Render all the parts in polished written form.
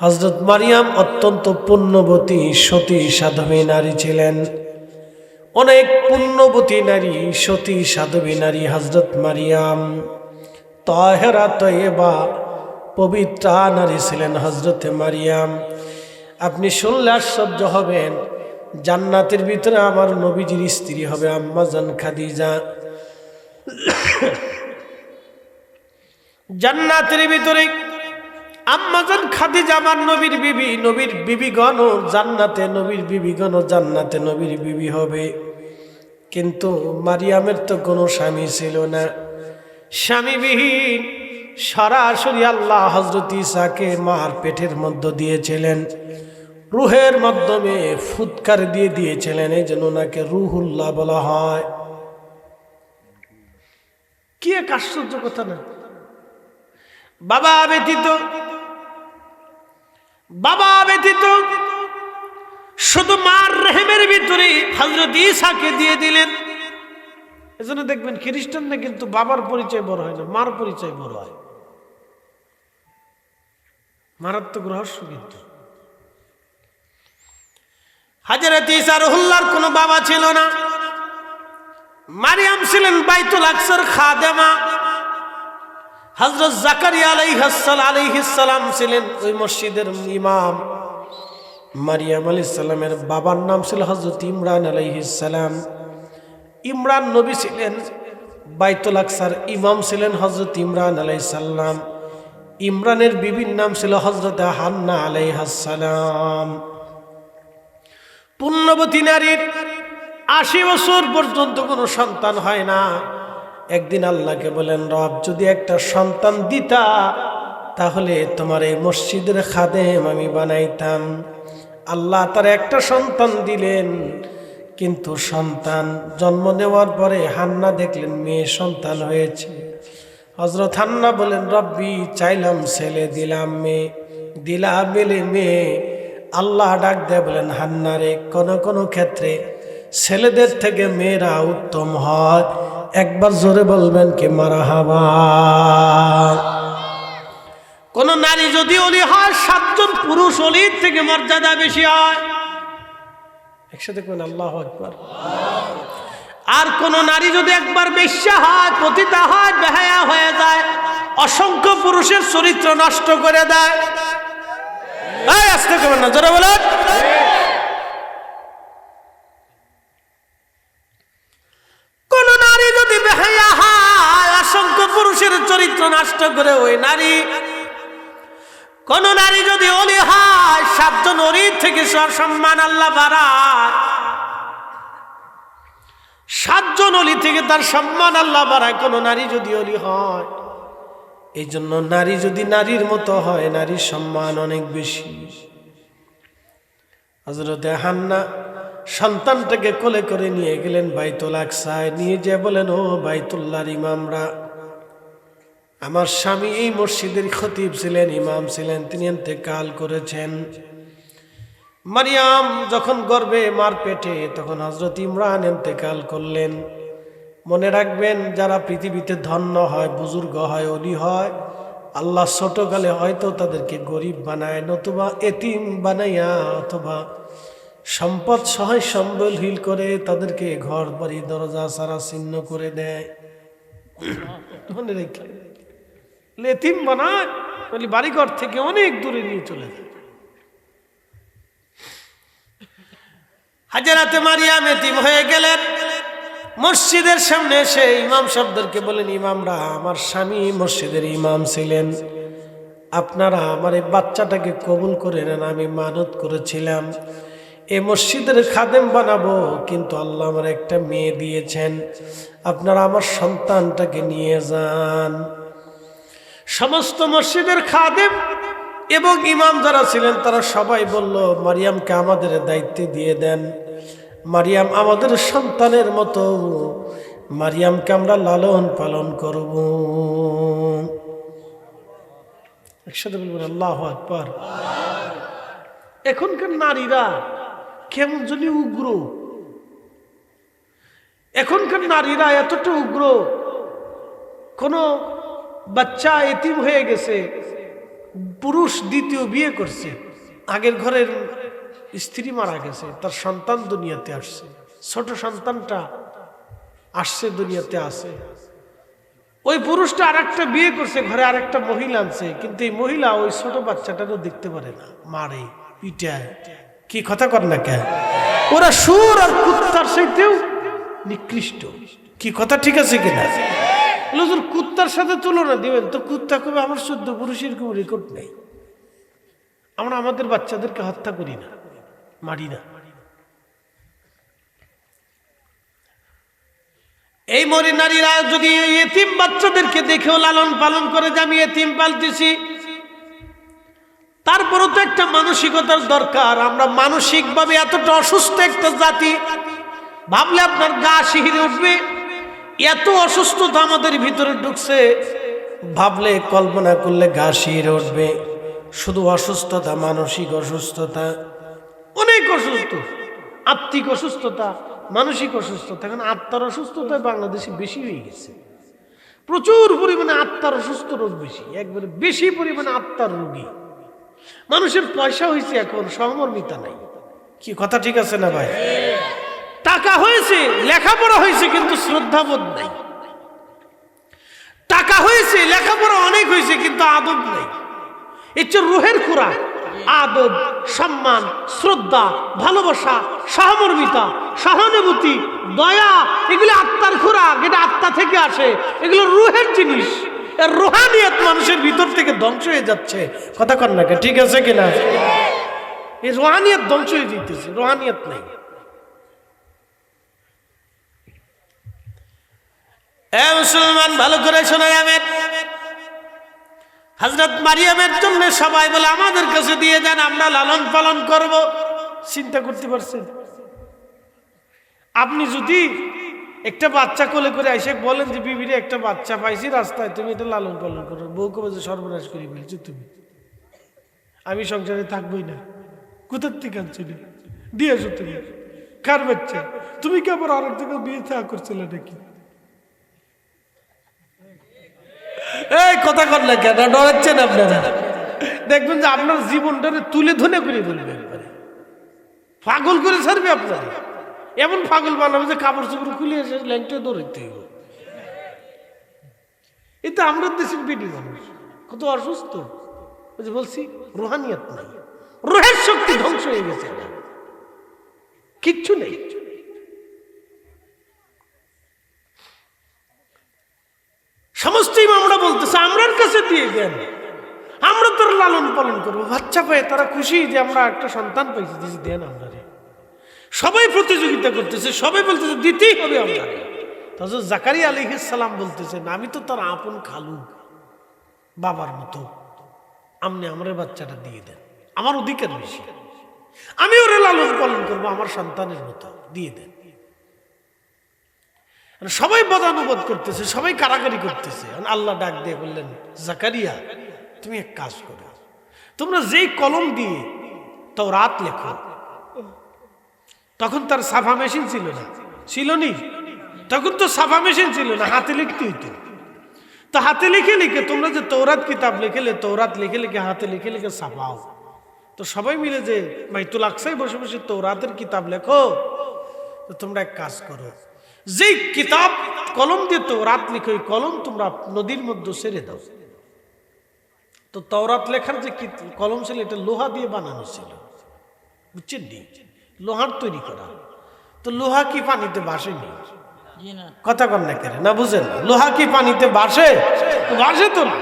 হযরত মারিয়াম অত্যন্ত পুণ্যবতী সতী সাধবী নারী ছিলেন। অনেক পুণ্যবতী নারী, সতী সাধবী নারী হযরত মারিয়াম। তাহেরা তয়্যেবা পবিত্রা নারী ছিলেন হযরত মারিয়াম। আপনি শুনলে আশ্চর্য হবেন, জান্নাতের ভিতরে আমার নবীজির স্ত্রী হবে আম্মা জান খাদিজা। জান্নাতের ভিতরে আম্মা জান খাদিজা আমার নবীর বিবি, নবীর বিবিগণ জান্নাতে, নবীর বিবিগণ জান্নাতে নবীর বিবি হবে। কিন্তু মারিয়ামের তো কোনো স্বামী ছিল না, স্বামীবিহীন সরাসরি আল্লাহ হযরত ঈসাকে মার পেটের মধ্যে দিয়েছিলেন, রূহের মাধ্যমে ফুৎকার দিয়ে দিয়েছিলেন, এই জন্য ওনাকে রুহুল্লাহ বলা হয়। কি এক আশ্চর্য কথা না! বাবা ব্যতীত শুধু মার রেহেমের ভিতরে হযরত ঈসাকে দিয়ে দিলেন। এজন্য দেখবেন খ্রিস্টানরা কিন্তু বাবার পরিচয় বড় হয় না, মার পরিচয় বড় হয়। মারাত্মক রহস্য। কিন্তু হযরত ঈসা রুহুল্লাহর কোনো বাবা ছিল না। মারিয়াম ছিলেন বাইতুল আকসার খাদেমা। হযরত জাকারিয়া আলাইহিস সালাম ছিলেন ওই মসজিদের ইমাম। মারিয়াম আলাইহিস সালামের বাবার নাম ছিল হযরত ইমরান আলাইহিস সালাম। ইমরান নবী ছিলেন, বাইতুল আকসার ইমাম ছিলেন হযরত ইমরান আলাইহিস সালাম। ইমরানের বিবির নাম ছিল হযরত হান্না আলাইহাস সালাম। পুণ্যবতী নারীর ৮০ বছর পর্যন্ত কোনো সন্তান হয় না। একদিন আল্লাহকে বলেন, রব যদি একটা সন্তান দিতা তাহলে তোমার এই মসজিদের খাদেম আমি বানাইতাম। আল্লাহ তার একটা সন্তান দিলেন, কিন্তু সন্তান জন্ম নেওয়ার পরে হান্না দেখলেন মেয়ে সন্তান হয়েছে। হযরত হান্না বলেন, রব্বি চাইলাম ছেলে, দিলাম মেয়ে, দিলাম মেয়ে। আল্লাহ ডাক দেয় বলেন, হান্না রে, কোন ক্ষেত্রে ছেলেদের থেকে মেয়েরা উত্তম হয়। একবার জোরে বলবেন কি মারহাবা। কোন নারী যদি ওলি হয় ৭ জন পুরুষ ওলির থেকে মর্যাদা বেশি হয়। একসাথে কোন আল্লাহু আকবার। আর কোন নারী যদি একবার বেশ্যা হয়, পতিতা হয়, বেহায়া হয়ে যায়, অসংখ্য পুরুষের চরিত্র নষ্ট করে দেয়। এই আস্তে করবেন না, জোরে বলেন। কোন নারী যদি বেহায়া হয়, অসংখ্য পুরুষের চরিত্র নষ্ট করে ওই নারী। কোন নারী যদি ওলি হয়, ৭ জন ওলির থেকে সম্মান আল্লাহ বাড়ায়। ৭ জন ওলি থেকে তার সম্মান আল্লাহ বাড়ায় কোন নারী যদি ওলি হয়। এই জন্য নারী যদি নারীর মতো হয়, নারীর সম্মান অনেক বেশি। হযরত হান্না সন্তানটাকে কোলে করে নিয়ে গেলেন বাইতুল আকসায়। নিয়ে যেয়ে বলেন, ও বাইতুল্লাহর ইমামরা, আমার স্বামী এই মসজিদের খতিব ছিলেন, ইমাম ছিলেন, তিনি ইন্তেকাল করেছেন। মারিয়াম যখন গর্ভে মার পেটে, তখন হযরত ইমরান ইন্তেকাল করলেন। মনে রাখবেন, যারা পৃথিবীতে ধন্য হয়, বুজুর্গ হয়, ওলি হয়, আল্লাহ ছোটকালে হয়তো তাদেরকে গরিব বানায়, নতুবা এতিম বানাইয়া, অথবা সম্পদ সহায় সম্বলহীন করে তাদেরকে ঘর বাড়ি দরজা সারা ছিন্ন করে দেয়। মনে রেখে এতিম বানায়, বাড়িঘর থেকে অনেক দূরে নিয়ে চলে যায়। হযরতে মারিয়াম এতিম হয়ে গেলেন। মসজিদের সামনে এসে ইমাম সাহেবদেরকে বলেন, ইমামরা, আমার স্বামী মসজিদের ইমাম ছিলেন, আপনারা আমার এই বাচ্চাটাকে কবুল করে নেন। আমি মানত করেছিলাম এই মসজিদের খাদেম বানাবো, কিন্তু আল্লাহ আমার একটা মেয়ে দিয়েছেন, আপনারা আমার সন্তানটাকে নিয়ে যান। সমস্ত মসজিদের খাদেম এবং ইমাম যারা ছিলেন তারা সবাই বলল, মারিয়ামকে আমাদের দায়িত্বে দিয়ে দেন। মারিয়াম আমাদের সন্তানের মতো, মারিয়ামকে আমরা লালন পালন করব। একসাথে বলবেন আল্লাহু আকবার। এখনকার নারীরা কেমন জানি উগ্র। এখনকার নারীরা এতটা উগ্র, কোন বাচ্চা এতিম হয়ে গেছে, পুরুষ দ্বিতীয় বিয়ে করছে, আগের ঘরের স্ত্রী মারা গেছে, তার সন্তান দুনিয়াতে আসছে, ছোট সন্তানটা আসছে দুনিয়াতে আসে। ওই পুরুষটা আরেকটা বিয়ে করছে, ঘরে আরেকটা মহিলা আনছে, কিন্তু এই মহিলা ওই ছোট বাচ্চাটারও দেখতে পারে না, মারে পিটায়। কি কথা কর না কেন? ওরা সুর আর কুত্তার সাথেও নিকৃষ্ট। কি কথা ঠিক আছে কিনা? হুজুর কুত্তার সাথে তুলনা দিবেন তো কুত্তা কবে আমার 14 পুরুষের কোনো রেকর্ড নেই। আমরা আমাদের বাচ্চাদেরকে হত্যা করি না, মারি না। এই মরি নারীরা যদি এতিম বাচ্চাদেরকে দেখেও লালন পালন করে যে আমি এতিম পালতেছি, তারপরও তো একটা মানসিকতার দরকার। আমরা মানসিকভাবে এতটা অসুস্থ একটা জাতি, ভাবলে আপনার গা শিহরে উঠবে। এত অসুস্থতা আমাদের ভিতরে ঢুকছে, ভাবলে কল্পনা করলে গা শিহরে উঠবে। শুধু অসুস্থতা, মানসিক অসুস্থতা, অনেক অসুস্থ, আত্মিক অসুস্থতা, মানসিক অসুস্থতা। এখন আত্মার অসুস্থতা বাংলাদেশে বেশি হয়ে গেছে, প্রচুর পরিমাণে আত্মার অসুস্থ রোগ বেশি, একবারে বেশি পরিমাণে আত্মার রোগী। মানুষের পয়সা হয়েছে, এখন সহমর্মিতা নাই। কি কথা ঠিক আছে না ভাই? টাকা হয়েছে, লেখাপড়া হয়েছে, কিন্তু শ্রদ্ধাবোধ নাই। টাকা হয়েছে, লেখাপড়া অনেক হয়েছে, কিন্তু আদব নাই। এটা রুহের খোরাক। আদব, সম্মান, শ্রদ্ধা, ভালোবাসা, সহমর্মিতা, সহানুভূতি, দয়া, এগুলো আত্মার খোরাক। এটা আত্মা থেকে আসে, এগুলো রুহের জিনিস। রুহানিয়ত মানুষের ভিতর থেকে ধ্বংস হয়ে যাচ্ছে। কথা কর না, ঠিক আছে কিনা? এই রুহানিয়ত ধ্বংস হয়ে যেতেছে, রুহানিয়ত নাই। মুসলমান ভালো করে শোনা যাবেন, হযরত মারিয়ামের জন্য সবাই বলে আমাদের কাছে দিয়ে যান, আমরা লালন পালন করব। চিন্তা করতে পারছেন? আপনি যদি একটা বাচ্চা কোলে করে এসে বলেন যে বিবিরে একটা বাচ্চা পাইছি রাস্তায়, তুমি এটা লালন পালন করো, বউ কবে যে সর্বনাশ করে ফেলছো তুমি, আমি সংসারে থাকবোই না। কোথার থেকে আনছো দিয়েছো তুমি? কার বাচ্চা? তুমি কি আবার আরেক জায়গায় বিয়ে থা করছিলে নাকি? এই কথা কর না কেন? ডরাচ্ছেন আপনারা? দেখবেন যে আপনার জীবনটারে তুলে ধরে করে বলবে, পাগল করে ছাড়বে আপনারা। এমন পাগল বানাবে যে কাপড় চোপড় খুলে এসে ল্যাংটে দৌড়াইতে হইব। এটা আমরা দেশের বেটি মানুষ কত অসুস্থ। ওই যে বলছি রুহানিয়ত নাই, রুহের শক্তি ধ্বংস হয়ে গেছে, কিচ্ছু নেই। সমস্ত ইমামরা বলতেছে আমরার কাছে দিয়ে দেন, আমরা তোর লালন পালন করবো। বাচ্চা পেয়ে তারা খুশি যে আমরা একটা সন্তান পাইছি, দিয়েছি দেন আমরা। সবাই প্রতিযোগিতা করতেছে, সবাই বলতেছে দিতেই হবে আমরা। হযরত জাকারিয়া আলাইহিস সালাম বলতেছেন আমি তো তার আপন খালু, বাবার মতো, আপনি আমার বাচ্চাটা দিয়ে দেন, আমার অধিকার বেশি, আমি ওরে লালন পালন করবো আমার সন্তানের মতো, দিয়ে দেন। সবাই বদানুবাদ করতেছে, সবাই কারাকারি করতেছে। আল্লাহ ডাক দিয়ে বললেন জাকারিয়া তুমি এক কাজ করো, তোমরা যেই কলম দিয়ে তাওরাত লেখো, তখন তার সাফা মেশিন ছিল না, ছিল নি? তখন তো সাফা মেশিন ছিল না, হাতে লিখতে হইতো। তো হাতে লিখে লিখে তোমরা যে তৌরাত কিতাব লিখেলে, তৌরাত লিখে লিখে হাতে লিখে লিখে ছাপাও। তো সবাই মিলে যে বাইতুল আকসায় বসে বসে তৌরাতের কিতাব লেখো। তো তোমরা এক কাজ করো, যেই কিতাব কলম দিয়ে তৌরাত লিখো, ওই কলম তোমরা নদীর মধ্যে ছেড়ে দাও। তো তৌরাত লেখার যে কলম ছিল এটা লোহা দিয়ে বানানো ছিল, বুঝছেন নি? লোহার তৈরি করা। তো লোহা কি পানিতে ভাসেনি? কথা কন না কেন? না বুঝেন? লোহা কি পানিতে ভাসে? ভাসে তো না।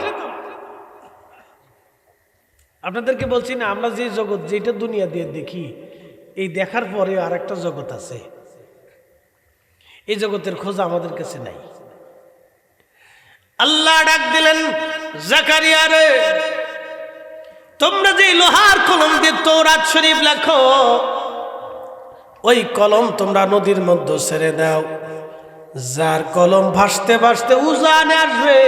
আপনাদেরকে বলছি না, আমরা যে জগৎ, যেটা দুনিয়া দিয়ে দেখি, এই দেখার পরে আর একটা জগৎ আছে, এই জগতের খোঁজ আমাদের কাছে নাই। আল্লাহ ডাক দিলেন জাকারিয়া রে, তোমরা যে লোহার কলম দিয়ে তৌরাত শরীফ লেখো, ওই কলম তোমরা নদীর মধ্যে ছেড়ে দাও। যার কলম ভাসতে ভাসতে উজানে আসবে,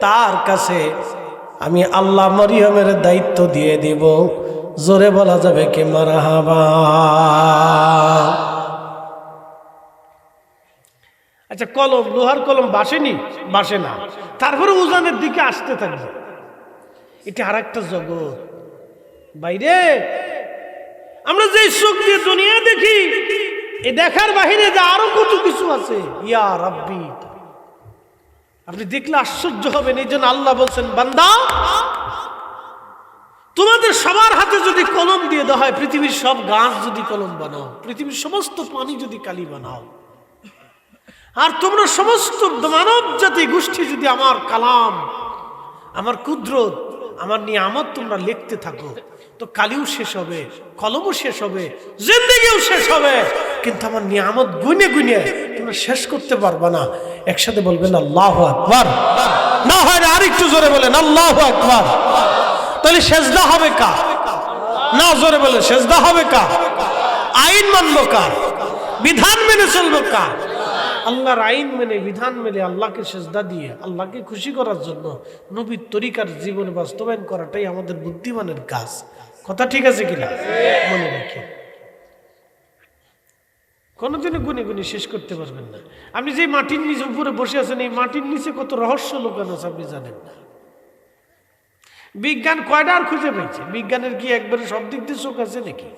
তার কাছে আমি আল্লাহ মরিয়মের দায়িত্ব দিয়ে দিব। জোরে বলা যাবে কি মারহাবা? আচ্ছা, কলম, লোহার কলম ভাসেনি? ভাসে না। তারপরে উজানের দিকে আসতে থাকবে। এটা আর একটা জগৎ বাইরে। আমরা যে চোখ দিয়ে দুনিয়া দেখি, এই দেখার বাহিরে যে আরো কত কিছু আছে। ইয়া রাব্বি, আপনি দেখলে আশ্চর্য হবেন। এই জন্য আল্লাহ বলছেন, বান্দা তোমাদের সবার হাতে যদি কলম দিয়ে দেওয়া হয়, পৃথিবীর সব গাছ যদি কলম বানাও, পৃথিবীর সমস্ত পানি যদি কালি বানাও, আর তোমরা সমস্ত মানব জাতি গোষ্ঠী যদি আমার কালাম, আমার কুদরত, আমার নিয়ামত তোমরা লিখতে থাকো, তো কালিও শেষ হবে, কলমও শেষ হবে, জিন্দেগিও শেষ হবে, কিন্তু আমার নিয়ামত গুনে গুনে তোমরা শেষ করতে পারবে না। একসাথে বলবেন আল্লাহু আকবার। না হয় না আরেকটু জোরে বলেন আল্লাহু আকবার। তাহলে সেজদা হবে কার? না, জোরে বলেন সেজদা হবে কার? আইন মানবো কার? বিধান মেনে চলবো কার? আল্লাহর আইন মেনে, বিধান মেনে, আল্লাহকে সেজদা দিয়ে আল্লাহকে খুশি করার জন্য নবীর তরিকার জীবন বাস্তবায়ন করাটাই আমাদের বুদ্ধিমানের কাজ। কথা ঠিক আছে কিনা মনে রেখে। কোনোদিনও গুনে গুনে শেষ করতে পারবেন না। আপনি যে মাটির নিচে উপরে বসে আছেন, এই মাটির নিচে কত রহস্য লুকানো আছে আপনি জানেন না। বিজ্ঞান কয়টা আর খুঁজে পেয়েছে? বিজ্ঞানের কি একবারে সব দিক দিয়ে চোখ আছে নাকি?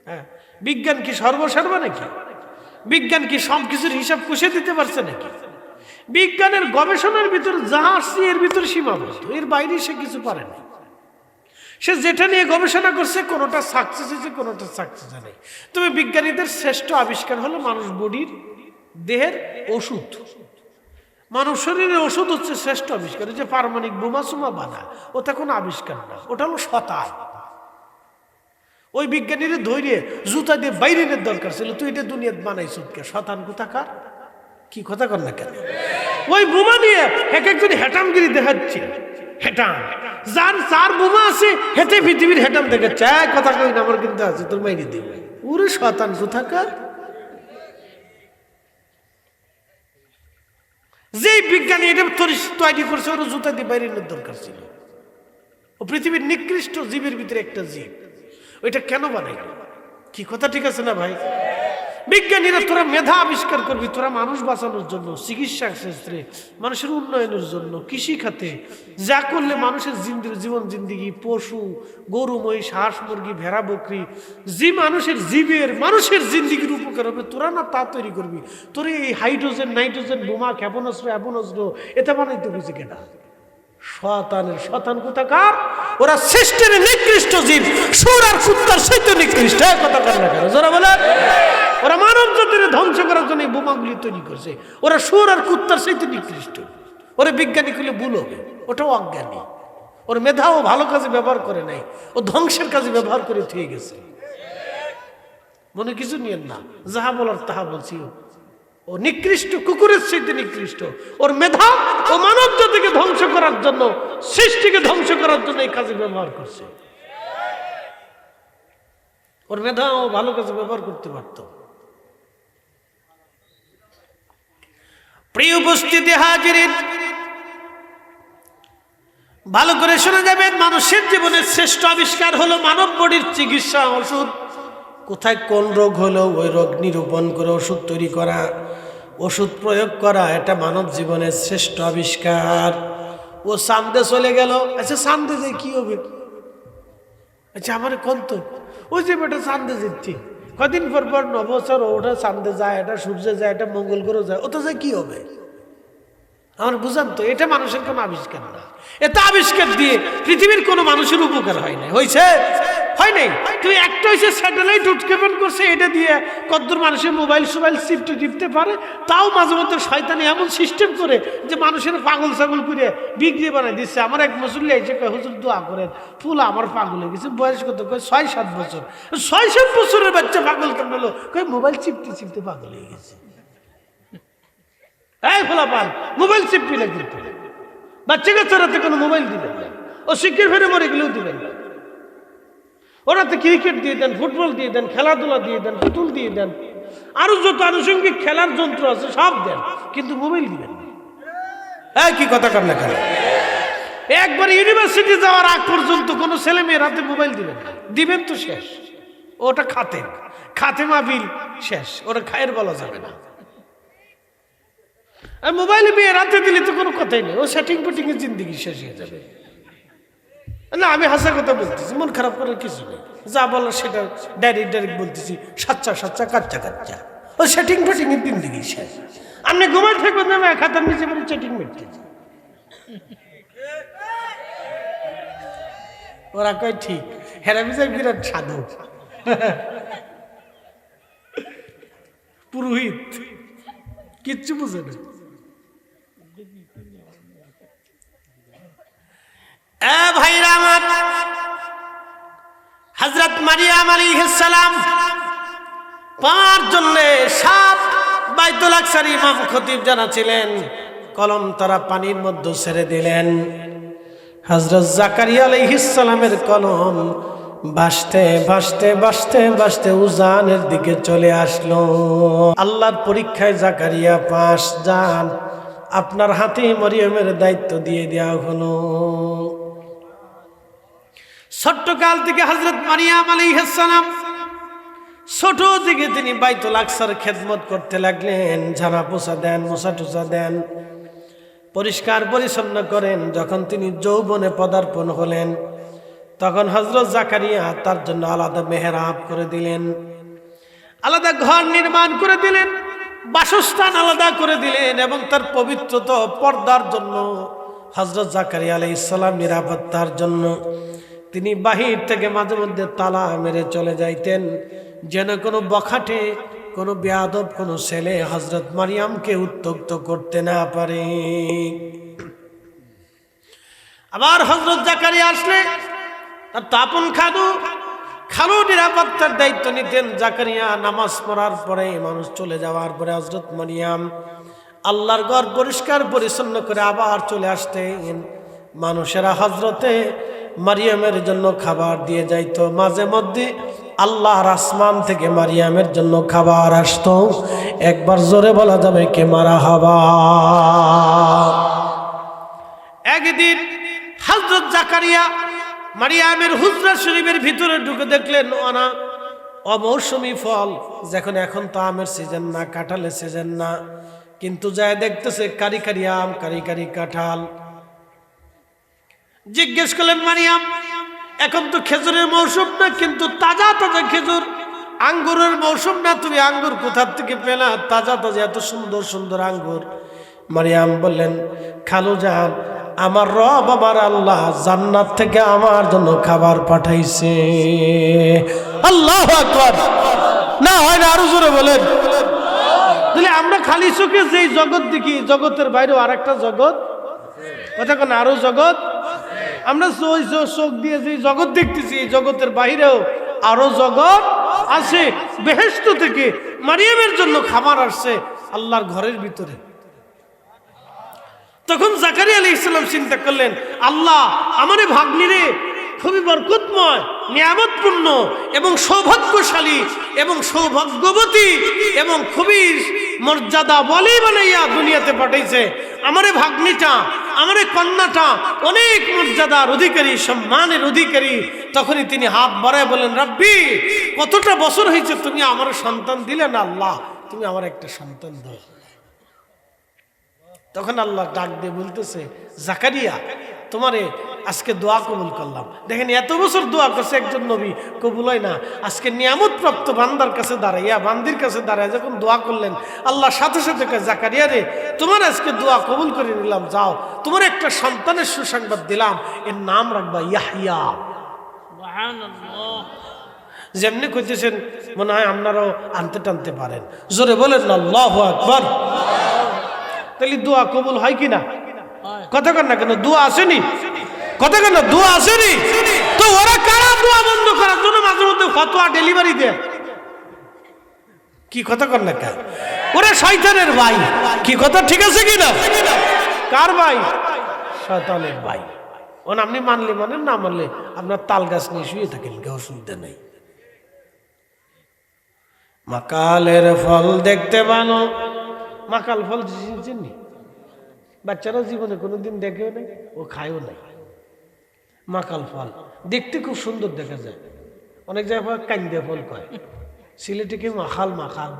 হ্যাঁ, বিজ্ঞান কি সর্বসর্বা নাকি? বিজ্ঞান কি সব কিছুর হিসাব কষে দিতে পারছে নাকি? বিজ্ঞানের গবেষণার ভিতর যা আসছে এর ভিতর সীমাবদ্ধ, এর বাইরে সে কিছু পারে না। সে যেটা নিয়ে গবেষণা করছে কোনোটা সাকসেস হয়েছে, কোনোটা সাকসেস নেই। তবে বিজ্ঞানীদের শ্রেষ্ঠ আবিষ্কার হলো মানুষ বডির, দেহের ওষুধ। মানব শরীরের ওষুধ হচ্ছে শ্রেষ্ঠ আবিষ্কার। যে পারমাণবিক বোমা সুমা বানা, ওটা কোনো আবিষ্কার না, ওটা হলো শতান। ওই বিজ্ঞানীরা ধৈর্য জুতা দিয়ে বাইরে দরকার ছিল, তুই এটা দুনিয়া বানাইছ কে? শতান কোথাকার, কি কথা কর না কেন? ওই বোমা নিয়ে এক একজন হেটামগিরি দেখাচ্ছে। হেটাম যার বোমা আছে হেঁটে পৃথিবীর হেটাম দেখাচ্ছে। কথা কই না, আমার কিন্তু আছে, তোর মাইনে দিবে। ওরে শতান কোথাকার। যেই বিজ্ঞানী এটা তৈরি করছে, ওর জুতা দিয়ে বাইরে দরকার ছিল। ও পৃথিবীর নিকৃষ্ট জীবের ভিতরে একটা জীব, ওইটা কেন বানাইল? কি কথা ঠিক আছে না ভাই? বিজ্ঞানীরা তোরা মেধা আবিষ্কার করবি, তোরা মানুষ বাঁচানোর জন্য, চিকিৎসা ক্ষেত্রে, মানুষের উন্নয়নের জন্য, কৃষি খাতে যা করলে মানুষের জীবন জিন্দিগি, পশু, গরু, মহিষ, হাঁস, মুরগি, ভেড়া, বকরি, যে মানুষের জিন্দিগির উপকার হবে, তোরা না তা তৈরি করবি। তোরা এই হাইড্রোজেন, নাইট্রোজেন, বোমা, ক্ষেপণাস্ত্র, অ্যাবনাস্ত্র এটা বানাইতে বুঝি কেনা? শতান কোথাকার। ওরা সৃষ্টির নিকৃষ্ট জীব, সুর আর কুত্তার সাথে নিকৃষ্ট। কথা কার না কেন যারা বলে? ওরা মানব জাতির ধ্বংস করার জন্য এই বোমাগুলি তৈরি করছে। ওরা সুর আর কুত্তার সাথে নিকৃষ্ট। ওরা বিজ্ঞানী করলে ভুল হবে, ওটাও অজ্ঞানী। ওর মেধাও ভালো কাজে ব্যবহার করে নাই, ও ধ্বংসের কাজে ব্যবহার করে থুয়ে গেছে। মনে কিছু নিয়েন না, যাহা বলার তাহা বলছি। ও নিকৃষ্ট, কুকুরের সাথে নিকৃষ্ট। ওর মেধা ও মানব জাতিকে ধ্বংস করার জন্য, সৃষ্টিকে ধ্বংস করার জন্য এই কাজে ব্যবহার করছে। ওর মেধা ও ভালো কাজে ব্যবহার করতে পারত। প্রিয় উপস্থিতি হাজিরিন, ভালো করে শোনা যাবেন। মানুষের জীবনের শ্রেষ্ঠ আবিষ্কার হলো মানব বডির চিকিৎসা, ওষুধ। কোথায় কোন রোগ হলো ওই রোগ নিরূপণ করে ওষুধ তৈরি করা, ওষুধ প্রয়োগ করা, এটা মানব জীবনের শ্রেষ্ঠ আবিষ্কার। ও চাঁদে চলে গেল। আচ্ছা চাঁদে যে কি হবে? আচ্ছা আমার কন্ত ওই যে বেটা চাঁদে যেতে কদিন পর 9 বছর ওটা চাঁদে যায়, এটা সূর্যে যায়, এটা মঙ্গল গ্রহ যায়, ওটা যায় কি হবে? আমার বুঝান তো, এটা মানুষের কোনো আবিষ্কার না। এটা আবিষ্কার দিয়ে পৃথিবীর কোনো মানুষের উপকার হয় নাই। হয়েছে? হয় নাই। তুই একটা হয়েছে স্যাটেলাইট উৎক্ষেপণ করছে, এটা দিয়ে কতদূর মানুষের মোবাইল টিপতে পারে। তাও মাঝে মধ্যে শয়তানি এমন সিস্টেম করে যে মানুষের পাগল ছাগল করে বিক্রি বানাই দিচ্ছে। আমার এক মুসল্লি এসে কয়, হুজুর দোয়া করেন, ফুল আমার পাগল হয়ে গেছে। বয়স কত? কয় 6-7 বছর। 6-7 বছরের বাচ্চা পাগল কেন হলো? কয় মোবাইল চিপতে পাগল হয়ে গেছে। এই ফোলা পান মোবাইল চিপবি না, কিন্তু বাচ্চা কাচ্চারাতে কোনো মোবাইল দিবেন না। ও শিক্ষের ফেরে মরে গেলেও দিবেন না। ওরাতে ক্রিকেট দিয়ে দেন, ফুটবল দিয়ে দেন, খেলাধুলা দিয়ে দেন, পুতুল দিয়ে দেন, আরো যত আনুষঙ্গিক খেলার যন্ত্র আছে সব দেন, কিন্তু মোবাইল দিবেন না। হ্যাঁ, কি কথা কর না কেন? একবার ইউনিভার্সিটি যাওয়ার আগ পর্যন্ত কোনো ছেলে মেয়ের হাতে মোবাইল দিবেন না। দিবেন তো শেষ, ওটা খাতেমা বিল শেষ, ওটা খায়ের বলা যাবে না। আর মোবাইলে মেয়ে রাতে দিলে তো কোনো কথাই নেই, ও সেটিং পুটিং এর জিন্দিগি শেষ হয়ে যাবে। না, আমি হাসা কথা বলতেছি, মন খারাপ করার কিছু নেই। যা বলার সেটা ডাইরেক্ট বলতেছি, সাচ্চা সাচ্চা কাচ্চা কাচ্চা। ও সেটিং ফেটিং এর দিন দিকে শেষ। আপনি ঘুমাই থাকবেন না, এক হাতের নিচে বলে চেটিং মেটতেছি। ওরা কয় ঠিক, হেরা বিজয় বিরাট সাধু পুরোহিত, কিচ্ছু বুঝে না। ভাইরা আমার, হযরত মারিয়াম আলাইহিস সালাম পাওয়ার জন্য সাত বাইতুল আকসার ইমাম খতিব জানা ছিলেন, কলম তারা পানির মধ্যে ছেড়ে দিলেন। হযরত জাকারিয়া আলাইহিস সালামের কলম ভাসতে ভাসতে ভাসতে ভাসতে উজানের দিকে চলে আসলো। আল্লাহর পরীক্ষায় জাকারিয়া পাস, যান, আপনার হাতে মরিয়মের দায়িত্ব দিয়ে দেওয়া হলো। ছোট্টকাল থেকে হযরত মারিয়াম আলাইহিস সালাম ছোট থেকে তিনি বাইতুল আকসার খেদমত করতে লাগলেন। ঝাড়া পোছা দেন, মোছা টুছা দেন, পরিষ্কার পরিচ্ছন্ন করেন। যখন তিনি যৌবনে পদার্পণ হলেন, তখন হযরত জাকারিয়া তার জন্য আলাদা মেহরাব করে দিলেন, আলাদা ঘর নির্মাণ করে দিলেন, বাসস্থান আলাদা করে দিলেন। এবং তার পবিত্রতা পর্দার জন্য হযরত জাকারিয়া আলাইহিস সালাম নিরাপত্তার জন্য তিনি বাহির থেকে মাঝে মধ্যে তালা মেরে চলে যাইতেন, যেন কোনো বখাটে, কোনো বেয়াদব, কোনো ছেলে হযরত মারিয়ামকে উত্ত্যক্ত করতে না পারে। আবার হযরত জাকারিয়া আসলে তার আপন খালু নিরাপত্তার দায়িত্ব নিতেন। জাকারিয়া নামাজ পড়ার পরে, মানুষ চলে যাওয়ার পরে হযরত মারিয়াম আল্লাহর ঘর পরিষ্কার পরিচ্ছন্ন করে আবার চলে আসতেন। মানুষেরা হযরতে মারিয়ামের জন্য খাবার দিয়ে যাইতো। মাঝে মধ্যে আল্লাহর আসমান থেকে মারিয়ামের জন্য খাবার আসতো। একবার জোরে বলা যাবে কে মারহাবা। একদিন হযরত জাকারিয়া মারিয়ামের হুজরা শরীফের ভিতরে ঢুকে দেখলেন অমৌসুমী ফল, যখন এখন তো আমের সিজন না, কাঁঠালের সিজন না, কিন্তু যায় দেখতেছে কারি কারি আম, কারি কারি কাঁঠাল। জিজ্ঞেস করলেন, মারিয়াম, এখন তো খেজুরের মৌসুম না, কিন্তু তাজা তাজা খেজুর, আঙ্গুরের মৌসুম না, তুমি আঙ্গুর কোথার থেকে পেলা? তাজা তাজা এত সুন্দর সুন্দর আঙ্গুর। মারিয়াম বললেন, খালু জান, আমার রব, আমার আল্লাহ জান্নাত থেকে আমার জন্য খাবার পাঠাইছে। আল্লাহু আকবার। না হয় না, আরো জোরে বলেন। তাহলে আমরা খালি চোখে যেই জগৎ দেখি, জগতের বাইরেও আর একটা জগৎ, কথা কোন আরো জগৎ। আমরা চোখ দিয়ে যে জগৎ দেখতেছি, এই জগতের বাইরেও আরো জগৎ আছে। বেহেশত থেকে মারিয়ামের জন্য খাবার আসছে আল্লাহর ঘরের ভিতরে। তখন জাকারিয়া আলাইহিস সালাম চিন্তা করলেন, আল্লাহ আমারে ভাগ্নিরে খুবই বরকতময়, নিয়ামতপূর্ণ এবং সৌভাগ্যশালী এবং সৌভাগ্যবতী এবং খুবই মর্যাদা বলি বানাইয়া দুনিয়াতে পাঠাইছে। আমারে ভাগ্নিটা, আমারে কন্যাটা অনেক মর্যাদার অধিকারী, সম্মানের অধিকারী। তখনই তিনি হাত বাড়ায় বলেন, রব্বি, কতটা বছর হয়েছে তুমি আমার সন্তান দিলে না, আল্লাহ তুমি আমার একটা সন্তান দাও। তখন আল্লাহ ডাক দিয়ে বলতেছে, জাকারিয়া, তোমারে আজকে দোয়া কবুল করলাম। দেখেন, এত বছর দোয়া করছে একজন নবী, কবুল হয় না। আজকে নিয়ামত প্রাপ্ত বান্দার কাছে দাঁড়াইয়া, বান্দির কাছে দাঁড়ায় যখন দোয়া করলেন, আল্লাহ সাথে সাথে জাকারিয়া রে, তোমার আজকে দোয়া কবুল করে নিলাম, যাও, তোমার একটা সন্তানের সুসংবাদ দিলাম, এর নাম রাখবা ইয়াহইয়া। যেমনি কইতেছেন, মনে হয় আপনারাও আনতে টানতে পারেন। জোরে বলেন না আল্লাহু আকবার। তাহলে দোয়া কবুল হয় কিনা? কথা কন না কেন? দোয়া আসেনি? কথা কেন? দোয়া আসেনি? তো ওরা কারা দোয়া বন্ধ করার জন্য মাঝে মধ্যে ফতোয়া ডেলিভারি দেয়? কি কথা কন না কেন? ওরা শয়তানের ভাই। কি কথা ঠিক আছে কিনা? কার ভাই? শয়তানের ভাই। ওন আপনি মানলে মানেন, না মানলে আপনার তাল গাছ নিয়ে শুয়ে থাকেন, কেউ অসুবিধা নেই। মাকালের ফল দেখতে ভালো। মাকাল ফল চিনি? বাচ্চারা জীবনে কোনোদিন দেখেও নাই, ও খায়ও নাই। মাকাল ফল দেখতে খুব সুন্দর দেখা যায়। অনেক জায়গায় কান্দে ফল কয়, সিলেটে কি মাখাল। মাখাল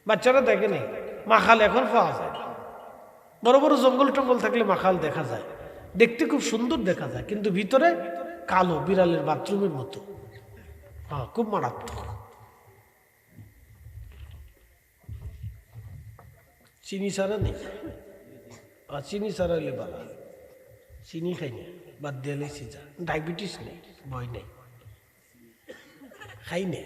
বাচ্চারা দেখে নাই। মাখাল এখন পাওয়া যায়, বড় বড় জঙ্গল টঙ্গল থাকলে মাখাল দেখা যায়। দেখতে খুব সুন্দর দেখা যায়, কিন্তু ভিতরে কালো, বিড়ালের বাথরুমের মতো। হ্যাঁ, খুব মারাত্মক। চিনি ছাড়া নেই, আর চিনি ছাড়া হইলে ভালো। চিনি খাই না, বাদ দিয়ে লেছি যা। ডায়াবেটিস নেই, ভয় নেই, খাই না।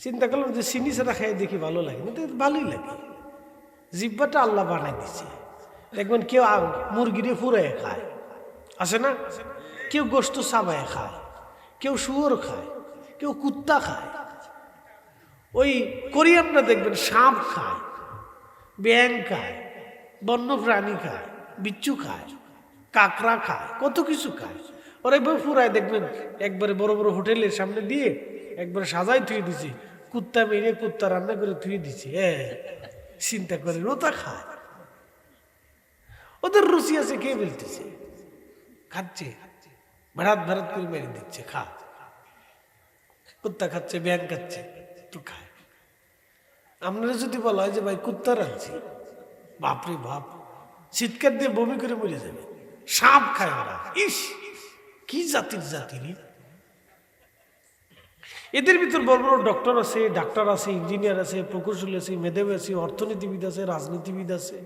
চিন্তা করলাম যে চিনি ছাড়া খাই দেখি ভালো লাগে, কিন্তু ভালোই লাগে। জিব্বাটা আল্লাহ বানাই দিচ্ছে। দেখবেন কেউ মুরগিরে ফুরায় খায়, আছে না? কেউ গোস্ত চাবায় খায়, কেউ শুয়োর খায়, কেউ কুত্তা খায়। ওই কোরিয়ানরা দেখবেন সাপ খায়, ব্যাং খায়, বন্য প্রাণী খায়, বিচ্ছু খায়, কাকড়া খায়, কত কিছু খায়। ওরা একবার ফুরায় দেখবেন একবারে বড় বড় হোটেলের সামনে দিয়ে একবারে সাজাই থুয়ে দিছে, কুত্তা মেরে কুত্তা রান্না করে থুয়ে দিছে। চিন্তা করে ওটা খায়, ওদের রুচি আছে, কে বলতেছে? খাচ্ছে, ভাড়াত ভাড়াত করে মেরে দিচ্ছে, খা। কুত্তা খাচ্ছে, ব্যাং খাচ্ছে, তো খায়। আপনারা যদি বলা হয় যে ভাই কুত্তা রাখছি, বাপরে বাপ, চিৎকার দিয়ে বমি করে মরে যাবে। সাপ খায় ওরা, ইস কি জাতির জাতির। এদের ভিতর বড় বড় ডক্টর আছে, ডাক্তার আছে, ইঞ্জিনিয়ার আছে, প্রকৌশলী আছে, মেধাবী আছে, অর্থনীতিবিদ আছে, রাজনীতিবিদ আছে,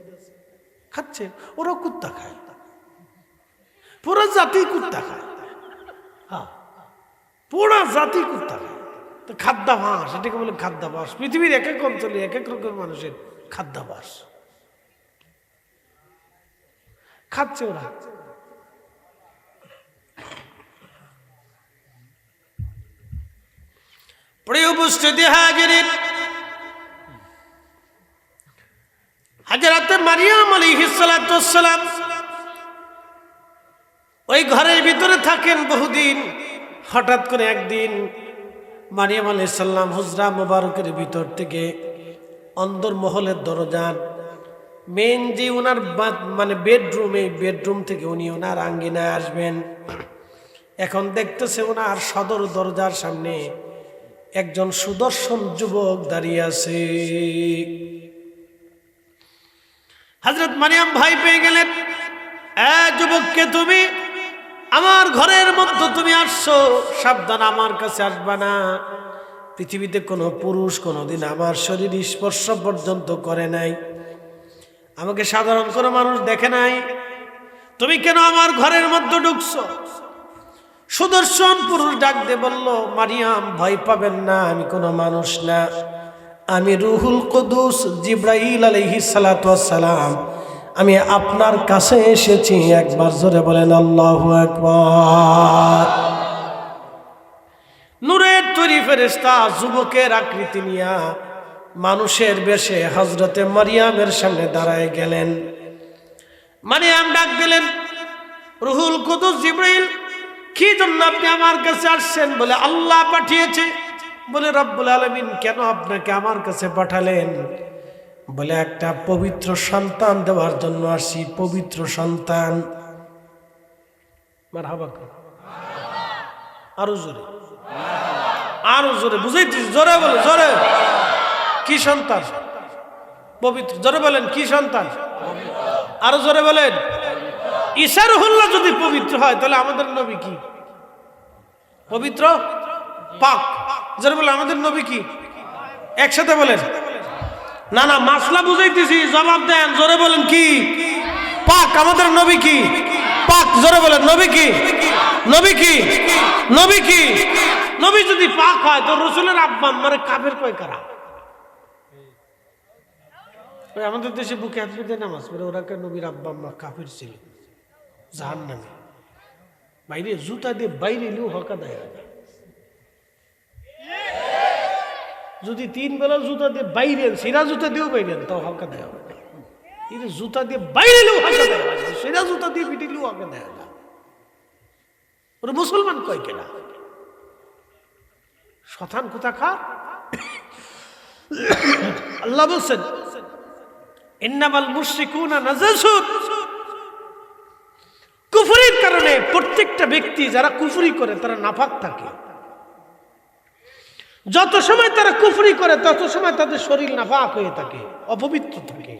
খাচ্ছে। ওরা কুত্তা খায়, পুরা জাতি কুত্তা খায়। হ্যাঁ, পুরা জাতি কুত্তা খায়। তো খাদ্যাভাস, এটাকে বলে খাদ্যাভাস। পৃথিবীর এক এক অঞ্চলে এক এক রকম মানুষের খাদ্যাভাস। খাচ্ছে ওরা। প্রিয় উপস্থিতি হাজিরিন, হযরত মারিয়াম আলাইহিস সালাতু ওয়াস সালাম ওই ঘরের ভিতরে থাকেন বহুদিন। হঠাৎ করে একদিন মারিয়াম আলাইহিস সালাম হুজরা মুবারকের ভিতর থেকে অন্দর মহলের দরজার মেন যে ওনার মানে বেডরুম, এই বেডরুম থেকে উনি ওনার আঙ্গিনায় আসবেন। এখন দেখতেছে ওনার সদর দরজার সামনে একজন সুদর্শন যুবক দাঁড়িয়ে আছে। হযরত মারিয়াম ভয় পেয়ে গেলেন, যুবককে তুমি আমার ঘরের মধ্যে তুমি আসছো, সাবধান, আমার কাছে আসবা না। পৃথিবীতে কোনো পুরুষ কোনোদিন আমার শরীর স্পর্শ পর্যন্ত করে নাই, আমাকে সাধারণ কোনো মানুষ দেখে নাই, তুমি কেন আমার ঘরের মধ্যে ঢুকছো? সুদর্শন পুরুষ ডাক দিয়ে বলল, মারিয়াম ভয় পাবেন না, আমি কোনো মানুষ না, আমি রুহুল কুদুস জিবরাইল আলাইহিস সালাতু ওয়াস সালাম, আমি আপনার কাছে এসেছি। একবার জোরে বলেন আল্লাহু আকবার। নূরের তৈরি ফেরেশতা যুবকের আকৃতি নিয়া মানুষের বেশে হযরতে মারিয়ামের সামনে দাঁড়ায় গেলেন। মারিয়াম ডাক দিলেন, রুহুল কুদুস জিবরাইল, কি জন্য আপনি আমার কাছে আসছেন? বলে আল্লাহ পাঠিয়েছে। বলে রব্বুল আলামিন কেন আপনাকে আমার কাছে পাঠালেন? বলে একটা পবিত্র সন্তান দেওয়ার জন্য আসি, পবিত্র সন্তান। মারহাবা, আরো জোরে, আরো জোরে, বুঝাইছি, জোরে বলে, জোরে। কি সন্তান? পবিত্র। জোরে বলেন, কি সন্তান? আরো জোরে বলেন। ঈসা রুহুল্লাহ যদি পবিত্র হয় তাহলে আমাদের নবী কি? পবিত্র, পাক। জোরে বলেন, আমাদের নবী কি? একসাথে বলেন। না না, মাসলা বুঝাইতেছি, জবাব দেন। জোরে বলেন, কি? পাক। আমাদের নবী কি? পাক। জোরে বলেন, নবী কি? নবী কি? নবী কি? নবী যদি পাক হয় তো রাসূলের আব্বা মানে কাফের কয় কারা? আমাদের দেশে বুকে হাত দিয়ে নামাজ পড়ে ওরা কে নবীর আব্বা আম্মা কাফের ছিল, জাহান্নামী। বাইরে জুতা দিয়ে বাইরে এলেও হকা দেয়। যদি 3 বেলা জুতা দিয়ে বাইরে, সিরা জুতা দিয়েও বাইরে তাও হকা দেয়। জুতা দিয়ে বাইরে এলেও হকা দেয়, সিরা জুতা দিয়ে পিটিলেও হকা দেয় না। ওরা মুসলমান কয় কেনা? শতান কোথাকার। আল্লাহ বলছেন, ইন্নামাল মুশরিকুনা নাজাসুন। কুফরির কারণে প্রত্যেকটা ব্যক্তি যারা কুফরি করে তারা নাপাক থাকে। যত সময় তারা কুফরি করে তত সময় তাদের শরীর নাপাক হয়ে থাকে, অপবিত্র থাকে।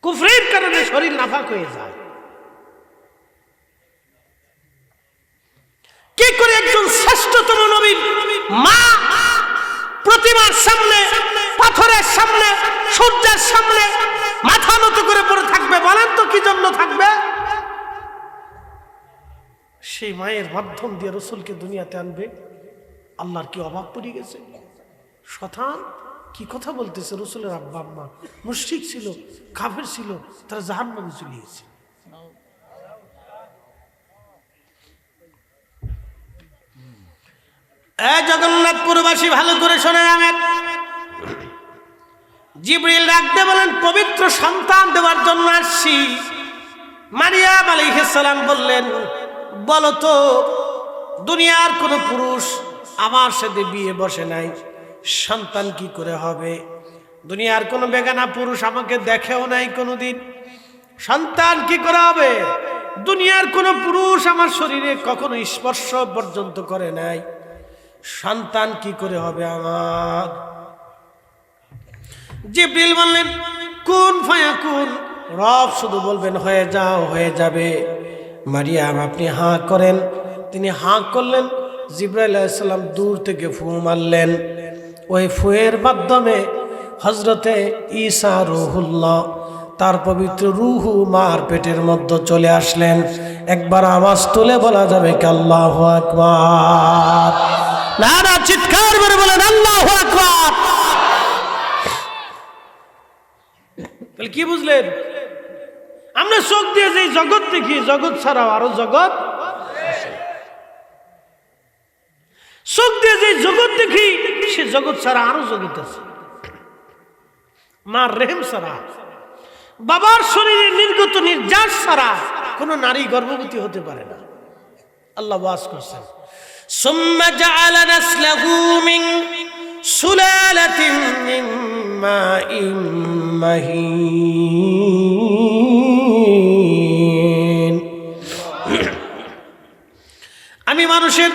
কুফরের কারণে শরীর নাফাক হয়ে যায়। কি করে একজন শ্রেষ্ঠতম নবীর মা প্রতিমার সামনে, পাথরের সামনে, সূর্যের সামনে মাথা নত করে পড়ে থাকবে? বলেন তো কি জন্য থাকবে? সেই মায়ের মাধ্যম দিয়ে রসুলকে দুনিয়াতে আনবে। আল্লাহর কি অভাব পড়ে গেছে? শয়তান কি কথা বলতেছে? রসুলের আব্বা আম্মা মুশরিক ছিল, কাফের ছিল, তারা জাহান্নামে চলে গেছে। জগন্নাথপুরবাসী ভালো করে শোনে যাবেন। জিবরিল ডাকতে বলেন, পবিত্র সন্তান দেওয়ার জন্য আসছি। মারিয়াম আলাইহিস সালাম বললেন, বলো তো, দুনিয়ার কোন পুরুষ আমার সাথে বিয়ে বসে নাই, সন্তান কি করে হবে? দুনিয়ার কোন বেগানা পুরুষ আমাকে দেখেও নাই কোনোদিন, সন্তান কি করে হবে? দুনিয়ার কোন পুরুষ আমার শরীরে কখনো স্পর্শ পর্যন্ত করে নাই, সন্তান কি করে হবে আমার? জিবরিল বললেন, কুন ফায়াকুন, রব শুধু বলবেন হয়ে যাও, হয়ে যাবে। মারিয়াম আপনি হাঁ করেন। তিনি হাঁ করলেন। জিবরাইল আলাইহিস সালাম দূর থেকে ফু মারলেন। ওই ফুয়ের মাধ্যমে হযরতে ঈসা রূহুল্লাহ, তার পবিত্র রূহু মার পেটের মধ্যে চলে আসলেন। একবার আওয়াজ তুলে বলা যাবে কি আল্লাহু আকবার? নারা চিৎকার করে বলেন আল্লাহু আকবার। তাহলে কি বুঝলেন? আমরা চোখ দিয়ে যে জগৎ দেখি, জগৎ ছাড়াও আরো জগৎ আছে। চোখ দিয়ে যে জগৎ দেখি, সে জগৎ ছাড়া আরো জগৎ আছে। মার রেহেম ছাড়া, বাবার শরীরে নির্গত নির্যাস ছাড়া কোন নারী গর্ভবতী হতে পারে না। আল্লাহ ওয়াজ করছেন, সুম্মা জাআলা নাসলাহু মিন সুলালাতিন মিন মাইন মাহিন। আমি মানুষের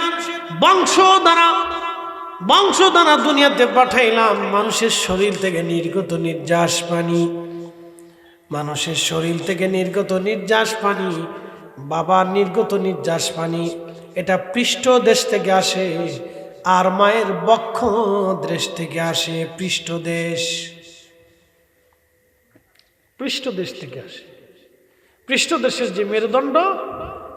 বংশ দ্বারা দুনিয়াতে পাঠাইলাম। মানুষের শরীর থেকে নির্গত নির্যাস পানি, মানুষের শরীর থেকে নির্গত নির্যাস পানি, বাবার নির্গত নির্যাস পানি, এটা পৃষ্ঠ দেশ থেকে আসে, আর মায়ের বক্ষ দেশ থেকে আসে। পৃষ্ঠ দেশ থেকে আসে। পৃষ্ঠ দেশের যে মেরুদণ্ড,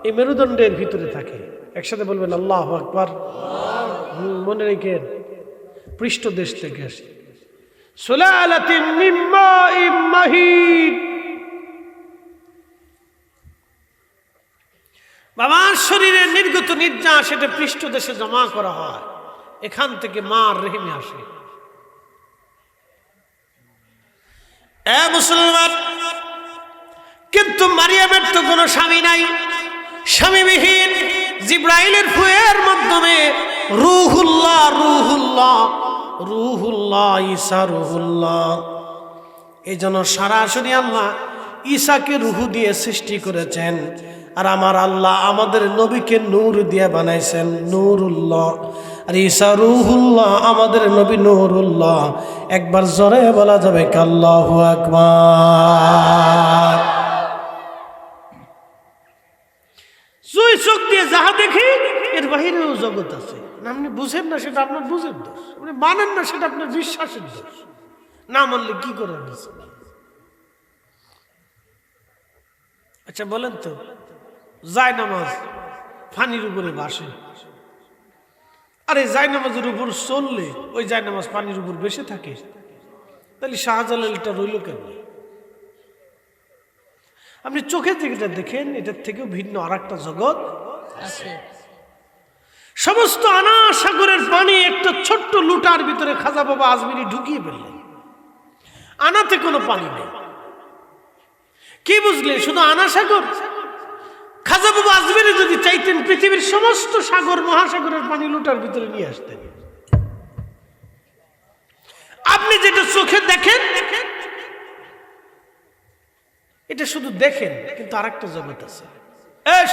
এই মেরুদণ্ডের ভিতরে থাকে। একসাথে বলবেন আল্লাহু আকবার। মনে রেখেন, পৃষ্ঠ দেশ থেকে আসে। সুলালাতিন মিন মাইন মাহিন। বাবার শরীরে নির্গত নির্যাস, এটা পৃষ্ঠ দেশে জমা করা হয়, এখান থেকে মার রেহেমে আসে। মুসলমান, কিন্তু মারিয়ামের তো কোনো স্বামী নাই, স্বামীবিহীন। জিব্রাইলের ফুয়ের মাধ্যমে রূহুল্লাহ ঈসা রূহুল্লাহ, এই জন্য সরাসরি আল্লাহ ঈসাকে রূহু দিয়ে সৃষ্টি করেছেন। আর আমার আল্লাহ আমাদের নবীকে নূর দিয়ে বানাইছেন, নূরুল্লাহ। আর ঈসা রূহুল্লাহ, আমাদের নবী নূরুল্লাহ। একবার জোরে বলা যাবে কি আল্লাহু আকবার। দুই চোখ দিয়ে যাহা দেখি, এর বাহিরেও জগৎ আছে। আপনি বুঝেন না, সেটা আপনার বুঝের দোষ। আপনি মানেন না, সেটা আপনার বিশ্বাসের দোষ। না মানলে কি করে? আচ্ছা বলেন তো, জায়নামাজ পানির উপরে ভাসে, আরে জায়নামাজের উপর চললে ওই জায়নামাজ পানির উপর ভেসে থাকে, তাহলে শাহজালালটা রইল কেন? আপনি চোখে যেটা দেখেন, এটার থেকেও ভিন্ন আর একটা জগৎ আছে। সমস্ত আনা সাগরের পানি একটা ছোট্ট লুটার ভিতরে খাজা বাবা আজমিরি ঢুকিয়ে ফেললেন। আনাতে কোনো পানি নেই। কি বুঝলেন? শুধু আনা সাগর। খাজা বাবা আজমিরি যদি চাইতেন, পৃথিবীর সমস্ত সাগর মহাসাগরের পানি লুটার ভিতরে নিয়ে আসতেন। আপনি যেটা চোখে দেখেন, এটা শুধু দেখেন, কিন্তু আরেকটা জগৎ আছে।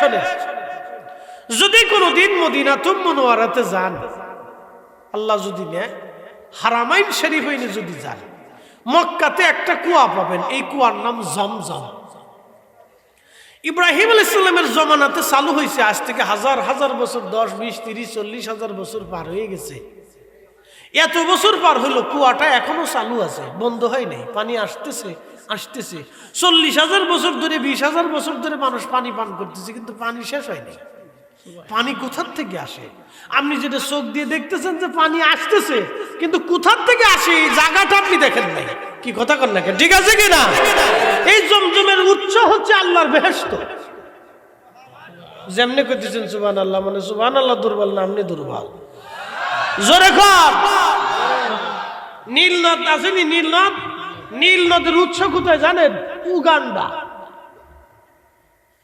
শোনেন, যদি কোনোদিন মদিনাতুল মুনাওয়ারাতে যান, আল্লাহ যদি নেয়, হারামাইন শরীফাইনে যদি যান, মক্কাতে একটা কুয়া পাবেন, এই কুয়ার নাম জমজম। ইব্রাহিম আলাইহিস সালামের জমানাতে চালু হয়েছে, আজ থেকে হাজার হাজার বছর, 10, 20, 30, 40,000 বছর পার হয়ে গেছে। এত বছর পার হলো, কুয়াটা এখনো চালু আছে, বন্ধ হয় নাই, পানি আসতেছে আসতেছে। 40,000 বছর ধরে, 20,000 বছর ধরে মানুষ পানি পান করতেছে, কিন্তু পানি শেষ হয়নি। পানি কোথার থেকে আসে? আপনি যেটা চোখ দিয়ে দেখতেছেন যে পানি আসতেছে, কিন্তু কোথার থেকে আসে এই জায়গাটা আপনি দেখেন নাই। কি কথা কন না, ঠিক আছে কিনা? এই জমজমের উৎস হচ্ছে আল্লাহর বেহেশত। যেমনি করতেছেন সুবহানাল্লাহ, মানে সুবহানাল্লাহ দুর্বল না, আপনি দুর্বল। জোরে কর। নীল নদ আসেনি, নীল নদ, নীল নদের উৎস কোথায় জানেন? উগান্ডা।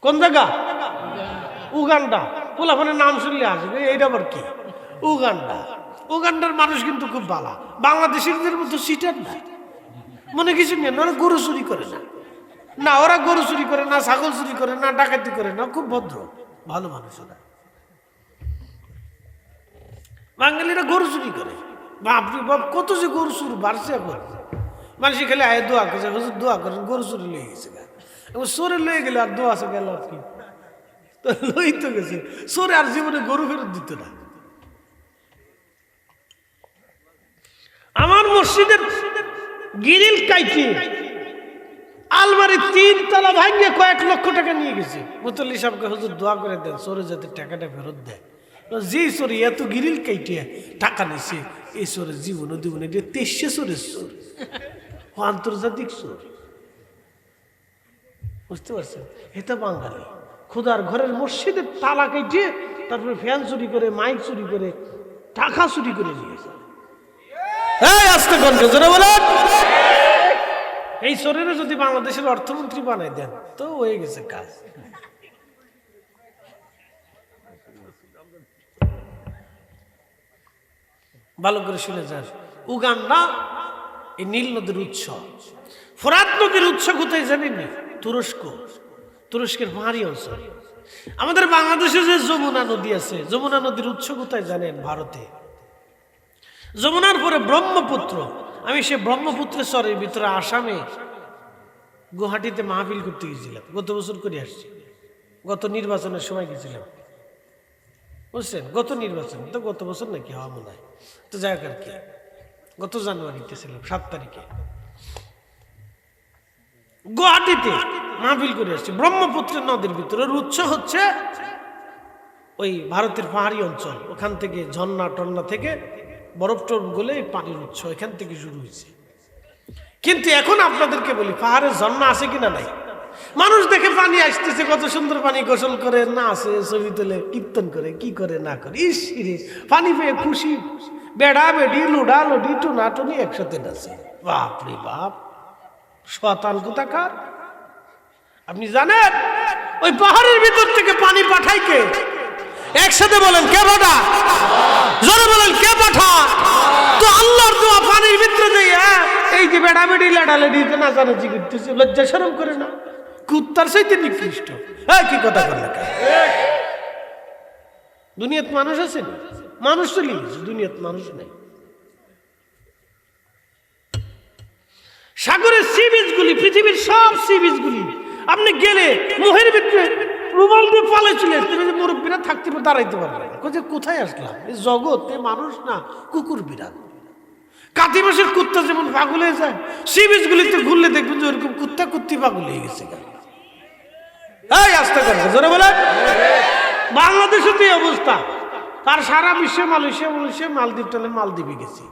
কোন জায়গা? উগান্ডা। পোলাপানের নাম শুনলে আসবে, এইটা আবার কি? উগান্ডা। উগান্ডার মানুষ কিন্তু খুব ভালো, বাংলাদেশিদের মতো সিটার না, মনে কিছু নেই। ওরা গরু চুরি করে না, না ওরা গরু চুরি করে না, ছাগল চুরি করে না, ডাকাতি করে না, খুব ভদ্র ভালো মানুষ ওরা। বাঙালিরা গরু চুরি করে, বাপরে বাপ কত যে গরু চুরি বাড়ছে এখন। মানুষ খালি আয় দোয়া করছে, দোয়া করেন, গরু চুরি লয়ে গেছে, চোরে লয়ে গেলে আর দোয়া আছে গেল আপনি তো লই তো গেছে। চোরে আর জীবনে গরু ফেরত দিত না। আমার মসজিদের গিরিল কাইটি আলমারি 3 তলা ভাঙিয়ে কয়েক লক্ষ টাকা নিয়ে গেছে। মুতল্লি সাহেবকে হুজুর দোয়া করে দেন চোরে যাতে টাকাটা ফেরত দেয়। যে চোরে এত গিরিল কাইটিয়ে টাকা নিছে, এই চোরের জীবনে জীবনে 23 চোরের চোর, আন্তর্জাতিক চোর। বুঝতে পারছেন? এটা বাঙালি খুদার ঘরের মসজিদের তালা কাইটিয়ে তারপরে ফ্যান চুরি করে, মাইক চুরি করে, টাকা চুরি করে নিয়েছে। এই চোরের যদি বাংলাদেশের অর্থমন্ত্রী বানাই দেন তো হয়ে গেছে কাজ। ভালো করে শুনে যান, উগান্ডা এই নীল নদীর উৎস। ফোরাত নদীর উৎস কোথায় জানেননি? তুরস্ক, তুরস্কের পাহাড়ি অঞ্চল। আমাদের বাংলাদেশে যে যমুনা নদী আছে, যমুনা নদীর উৎস কোথায় জানেন? ভারতে। যমুনার পরে ব্রহ্মপুত্র। আমি সে ব্রহ্মপুত্রের চরের ভিতরে আসামে গুয়াহাটিতে মাহফিল করতে গেছিলাম, গত বছর করে আসছি। গত নির্বাচনের সময় গেছিলাম, বুঝছেন? গত নির্বাচন তো গত বছর নাকি হওয়া মনে হয়, তো যাই হোক আর কি, গত জানুয়ারিতে ছিলাম 7 তারিখে গুয়াহাটিতে মাহফিল করে আসছি। ব্রহ্মপুত্রের নদীর ভিতরে উৎস হচ্ছে ওই ভারতের পাহাড়ি অঞ্চল, ওখান থেকে ঝর্ণা টন্না থেকে বরফ টরফ গলে পানির উৎস এখান থেকে শুরু হয়েছে। কিন্তু এখন আপনাদেরকে বলি, পাহাড়ের ঝর্ণা আছে কিনা? নাই। মানুষ দেখে পানি আসতেছে, কত সুন্দর পানি, গোসল করে না আসে, ছবি তোলে, কীর্তন করে, কি করে না করে, ইস পানি পেয়ে খুশি, বেড়া বেড়ি, লুডা লুডি, টুনা টুনি একসাথে নাচে। বাপরে বাপ, শতান কোথাকার। আপনি জানেন ওই পাহাড়ের ভিতর থেকে পানি পাঠায় কে? একসাথে বলেন, কে পাঠা? জোরে বলেন, কে পাঠা? তো আল্লাহর দোয়া পানির ভিতরে যাইয়া এই যে বেড়া বেড়ি লাডালাডিতে নাচানাচি করতেছে, লজ্জা শরম করে না? কুত্তার চাইতে নিকৃষ্ট। কি কথা বললেন? দুনিয়াত মানুষ আছে না? মানুষ চলে গেছে, দুনিয়াত মানুষ নাই। সাগরের সি বিচ গুলি, পৃথিবীর সব সি বিচ গুলি আপনি গেলে মোহের ভিতরে রুমাল দিয়ে পালে চলে আসতে, মুরব্বীরা থাকতে দাঁড়াইতে পারবে না। কোথায় আসলাম? এই জগতে মানুষ না, কুকুর বিড়াল। কাতি মাসের কুত্তা যেমন পাগল হয়ে যায়, সি বিচ গুলিতে ঘুরলে দেখবেন যে ওরকম কুত্তা কুত্তি পাগল হয়ে গেছে। আস্তে করে জোরে বলেন। বাংলাদেশে তো এই অবস্থা, তার সারা বিশ্বে মালয়েশিয়া মালয়েশিয়া মালদ্বীপ টালে মালদ্বীপে গেছি।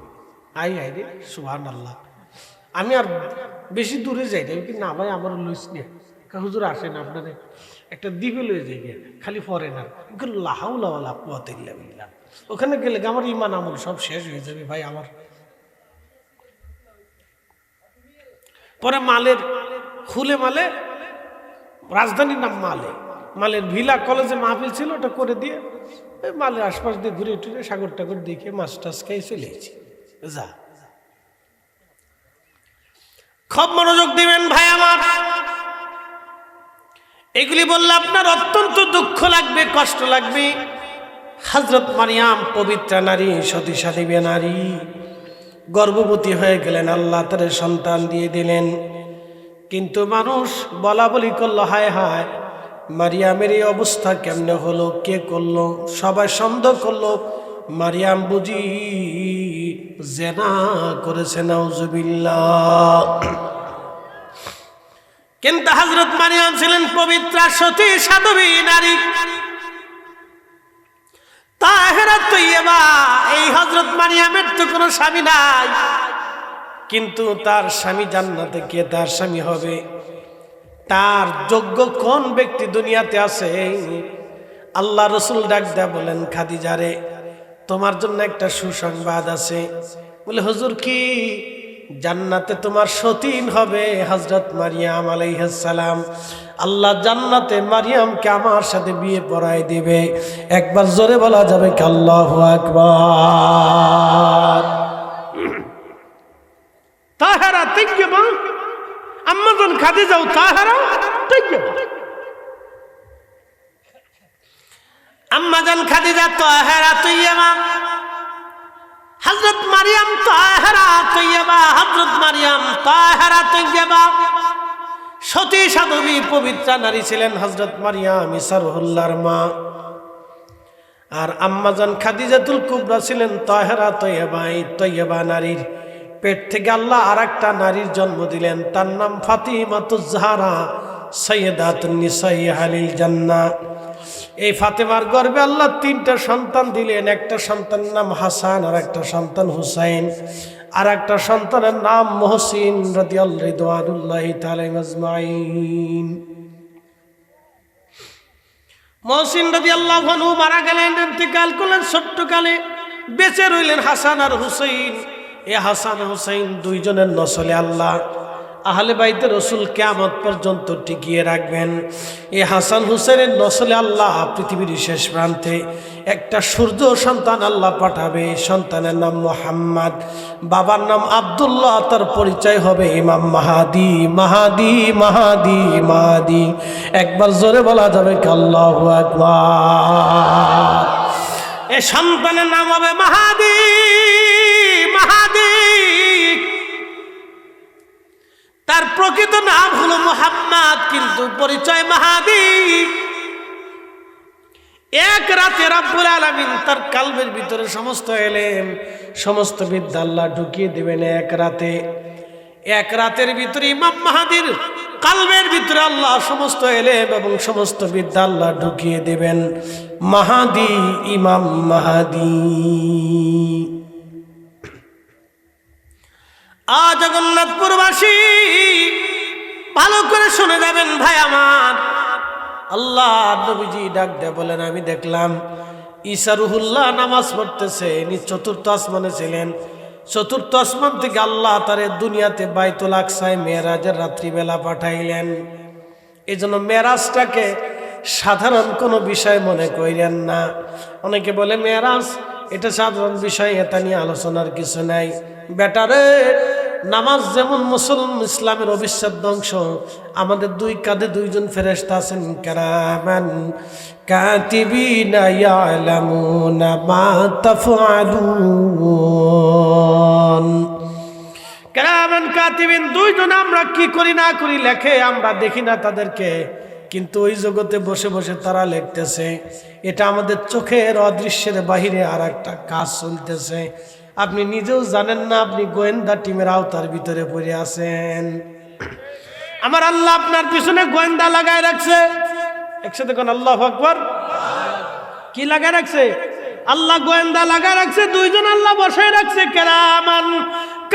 আই রে সুবহানাল্লাহ। আমি আর বেশি দূরে যাই না, না ভাই আমার লুইস নিয়ে হুজুর আসেন, আপনাদের একটা দ্বীপে লয়ে যাই গিয়ে, খালি ফরেনার, ওখানে গেলে আমার ইমান আমল সব শেষ হয়ে যাবে ভাই আমার। পরে মালের খুলে মালে, রাজধানীর নাম মালে, মালের ভিলা কলেজে মাহফিল ছিল, ওটা করে দিয়ে মালের আশপাশ দিয়ে ঘুরে টুরে সাগর টাগর দেখে মাছ টাছ খেয়ে চলে গেছি। যা খুব মনোযোগ দিবেন ভাই আমার, এগুলি বললে আপনার অত্যন্ত দুঃখ লাগবে, কষ্ট লাগবে। হযরত মারিয়াম পবিত্র নারী, সতী সাধ্বী নারী, গর্ভবতী হয়ে গেলেন, আল্লাহ তার সন্তান দিয়ে দিলেন। কিন্তু মানুষ বলা বলি করলো, হায় হায় মারিয়ামের এই অবস্থা কেমনে হলো, কে করলো? সবাই সন্দেহ করলো মারিয়াম বুঝি জেনা করেছে, নাউজুবিল্লাহ। কিন্তু হযরত মারিয়াম ছিলেন পবিত্রা সতী সাধবী নারী, তাহেরা তৈয়বা। এই হযরত মারিয়ামের তো কোনো স্বামী নাই, কিন্তু তার স্বামী জান্নাতে, কে তার স্বামী হবে? তার যোগ্য কোন ব্যক্তি দুনিয়াতে আছে? আল্লাহ রসুল ডাক দেয়া বলেন, খাদিজারে তোমার জন্য একটা সুসংবাদ আছে। বলে, হুজুর কি? জান্নাতে তোমার সতীন হবে হযরত মারিয়াম আলাইহিস সালাম। আল্লাহ জান্নাতে মারিয়ামকে আমার সাথে বিয়ে পড়ায় দিবে। একবার জোরে বলা যাবে কি আল্লাহু আকবার? তাহেরা তৈয়বা, আম্মাজান খাদিজাও তাহেরা তৈয়বা। আম্মাজান খাদিজা তাহেরা তৈয়বা, হযরত মারিয়াম তাহেরা তৈয়বা, হযরত মারিয়াম তাহেরা তৈয়বা। সতী সাধবী পবিত্রা নারী ছিলেন হযরত মারিয়াম ঈসা রুহুল্লাহর মা। আর আম্মাজান খাদিজাতুল কুবরা ছিলেন তাহেরা তৈয়বা। এই তৈয়বা নারীর পেট থেকে আল্লাহ আর একটা নারীর জন্ম দিলেন, তার নাম ফাতিমাতুজ জাহরা সাইয়্যিদাতুন নিসাই আহলিল জান্নাহ। এই ফাতেমার গর্ভে আল্লাহ তিনটা সন্তান দিলেন। একটা সন্তানের নাম হাসান, আর একটা সন্তান হুসাইন, আর একটা সন্তানের নাম মুহসিন রাদিয়াল্লাহু তাআলা আজমাইন। মুহসিন রাদিয়াল্লাহু আনহু মারা গেলেন, ইন্তেকাল করলেন ছোট্টকালে। বেঁচে রইলেন হাসান আর হুসাইন। এই হাসান হুসাইন দুইজনের নসলে আল্লাহ আহলে বাইতে রসুল কিয়ামত পর্যন্ত টিকিয়ে রাখবেন। এই হাসান হুসেনের নসলে আল্লাহ পৃথিবীর শেষ প্রান্তে একটা সূর্য সন্তান আল্লাহ পাঠাবে। সন্তানের নাম মুহাম্মদ, বাবার নাম আব্দুল্লাহ, তার পরিচয় হবে ইমাম মাহাদি। মাহাদি মাহাদি মাহাদি, একবার জোরে বলা যাবে কি আল্লাহু আকবার? এই সন্তানের নাম হবে মাহাদি। মাহাদি তার প্রকৃত নাম হলো মুহাম্মদ, কিন্তু পরিচয় মাহাদি। এক রাতে রব্বুল আলামিন তার কলবের ভিতরে সমস্ত এলেম, সমস্ত বিদ্যা আল্লাহ ঢুকিয়ে দিবেন এক রাতে। এক রাতের ভিতরে ইমাম মাহাদির কলবের ভিতরে আল্লাহ সমস্ত এলেম এবং সমস্ত বিদ্যা আল্লাহ ঢুকিয়ে দিবেন। মাহাদি, ইমাম মাহাদি। জগন্নাথপুরবাসী ভালো করে শুনে যাবেন ভাই আমার। আল্লাহ নবীজি ডাক দেয়া বলেন, আমি দেখলাম ঈসা রুহুল্লাহ নামাজ পড়তেছে। ইনি চতুর্থ আসমানে ছিলেন। চতুর্থ আসমান থেকে আল্লাহ তারে দুনিয়াতে বাইতুল আকসায় মেরাজের রাত্রিবেলা পাঠাইলেন। এই জন্য মেরাজটাকে সাধারণ কোনো বিষয় মনে করেন না। অনেকে বলে মেরাজ এটা সাধারণ বিষয়, এটা নিয়ে আলোচনার কিছু নাই। বেটারে, নামাজ যেমন মুসলমান ইসলামের অবিচ্ছেদ্য অংশ, আমাদের দুই কাঁধে দুইজন ফেরেশতা আছেন, কিরামান কাতিবিনা ইয়ালামুনা মা তাফআলুন। কিরামান কাতিবিন দুইজন, আমরা কি করি না করি লেখে, আমরা দেখি না তাদেরকে, কিন্তু ওই জগতে বসে বসে তারা লিখতেছে। এটা আমাদের চোখের অদৃশ্যের বাহিরে আর একটা কাজ চলতেছে। আপনি নিজেও জানেন না, আপনি গোয়েন্দা টিমের আওতার ভিতরে পড়ে আছেন। আমার আল্লাহ আপনার পিছনে গোয়েন্দা লাগায় রাখছে। একসাথে কোন আল্লাহু আকবার। কি লাগায় রাখছে? আল্লাহ গোয়েন্দা লাগায় রাখছে। দুইজন আল্লাহ বসায় রাখছে, কিরামান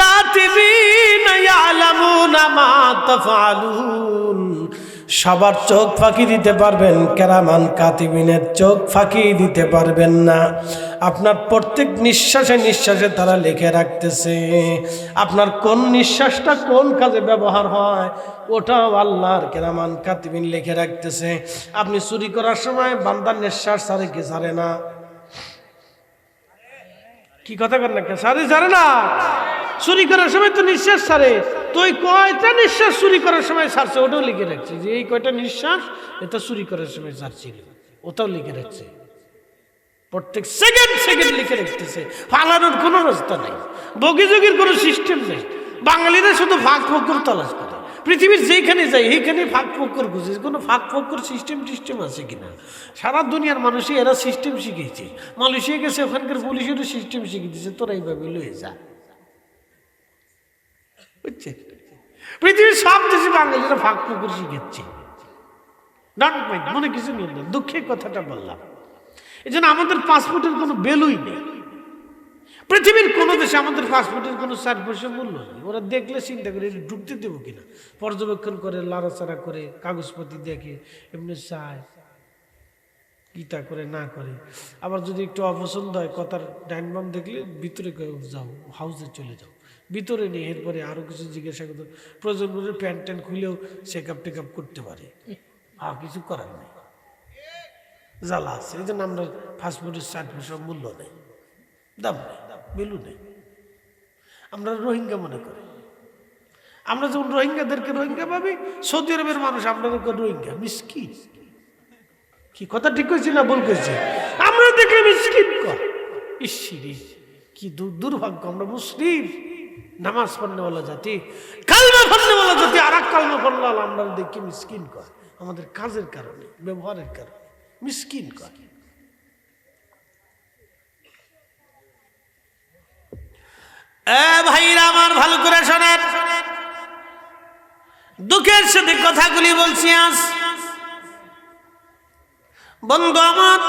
কাতিবিনা ইয়ালামুনা মা তাফআলুন। সবার চোখ ফাঁকি দিতে পারবেন, কিরামান কাতিবিনের চোখ ফাঁকি দিতে পারবেন না। আপনার প্রত্যেক নিঃশ্বাসে নিঃশ্বাসে তারা লিখে রাখতেছে। আপনার কোন নিঃশ্বাসটা কোন কাজে ব্যবহার হয় ওটাও আল্লাহর কিরামান কাতিবিন লিখে রাখতেছে। আপনি চুরি করার সময় বান্দার নিঃশ্বাস ছাড়ে কি ছাড়ে না? কি কথা কর না, ছাড়ে না? চুরি করার সময় তো নিঃশ্বাস ছাড়ে। তো ওই কয়টা নিঃশ্বাস চুরি করার সময় ছাড়ছে ওটাও লিখে রাখছে, যে এই কয়টা নিঃশ্বাস এটা চুরি করার সময় ছাড়ছিল, ওটাও লিখে রাখছে। প্রত্যেক সেকেন্ড সেকেন্ড লিখে রাখতেছে, ফালানোর কোনো রাস্তা নেই, বগিযোগীর কোনো সিস্টেম নেই। বাঙালিরা শুধু ফাঁক ফোকর তালাশ করে, পৃথিবীর যেখানে যায় সেইখানে ফাঁক ফোকর খুঁজে, কোনো ফাঁক ফোকর সিস্টেম আছে কিনা। সারা দুনিয়ার মানুষই এরা সিস্টেম শিখেছে, মালয়েশিয়া গেছে, ওখানকার পুলিশেরও সিস্টেম শিখে দিচ্ছে, তোরা এইভাবে লয়ে যা, বুঝছে। পৃথিবীর সব দেশে বাঙালিরা ফাঁক ফোকর শিখেছে। ডন্ট মাইন্ড, মনে কিছু নিয়ে না, দুঃখের কথাটা বললাম। এই জন্য আমাদের পাসপোর্টের কোনো ভ্যালুই নেই। পৃথিবীর কোনো দেশে আমাদের পাসপোর্টের কোনো 4 পয়সা মূল্য নেই। ওরা দেখলে চিন্তা করে এটা ঢুকতে দেবো কিনা, পর্যবেক্ষণ করে, লাড়াচাড়া করে, কাগজপত্র দেখে, এমনি চায়, গীতা করে না করে। আবার যদি একটু অপছন্দ হয়, কথার ডাইন বাম দেখলে ভিতরে যাও, হাউসে চলে যাও, ভিতরে নিয়ে এরপরে আরও কিছু জিজ্ঞাসা করতে, প্রয়োজন করে প্যান্ট ট্যান্ট খুলেও চেকআপ টেকআপ করতে পারে, আর কিছু করার নেই, জ্বালা আছে। এই জন্য আমরা পাসপোর্টের 4 পয়সা মূল্য নেই, দাম নেই, ভ্যালু নেই। আমরা রোহিঙ্গা মনে করি। আমরা যখন রোহিঙ্গাদেরকে রোহিঙ্গা ভাবি, সৌদি আরবের মানুষ আপনাদের রোহিঙ্গা, মিসকিন। কি কথা ঠিক হয়েছে না ভুল করেছে? আমরা দেখে মিসকিন কর, ইসিরি কি দুর্ভাগ্য। আমরা মুসলিম, নামাজ পড়নেওয়ালা জাতি, কালমা পড়নেওয়ালা জাতি, আর এক কালমা পড়লে আমরা দেখি মিসকিন কর, আমাদের কাজের কারণে, ব্যবহারের কারণে মিসকিন কর। ভাইরা আমার, ভালো করে শোনেন, দুঃখের সাথে কথাগুলি বলছি আজ। বন্ধু আমার,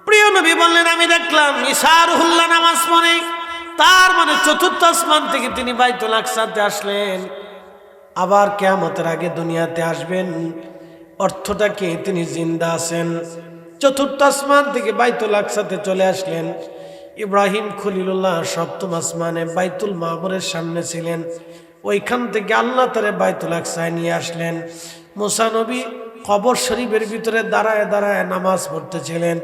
প্রিয় নবী বললেন, আমি দেখলাম ঈসা রুহুল্লাহ নামাজ পড়ে, তার মানে 4র্থ আসমান থেকে তিনি বাইতুল আকসাতে আসলেন, আবার কিয়ামতের আগে দুনিয়াতে আসবেন। অর্থটা কি? তিনি জিন্দা আছেন। 4র্থ আসমান থেকে বাইতুল আকসাতে চলে আসলেন। ইব্রাহিম খলিলুল্লাহ 7ম আসমানে বাইতুল মামুরের সামনে ছিলেন, ওইখান থেকে আল্লাহ তারে বাইতুল আকসায় নিয়ে আসলেন। মুসা নবী কবর শরীফের ভিতরে দাঁড়ায় দাঁড়ায় নামাজ পড়তেছিলেন,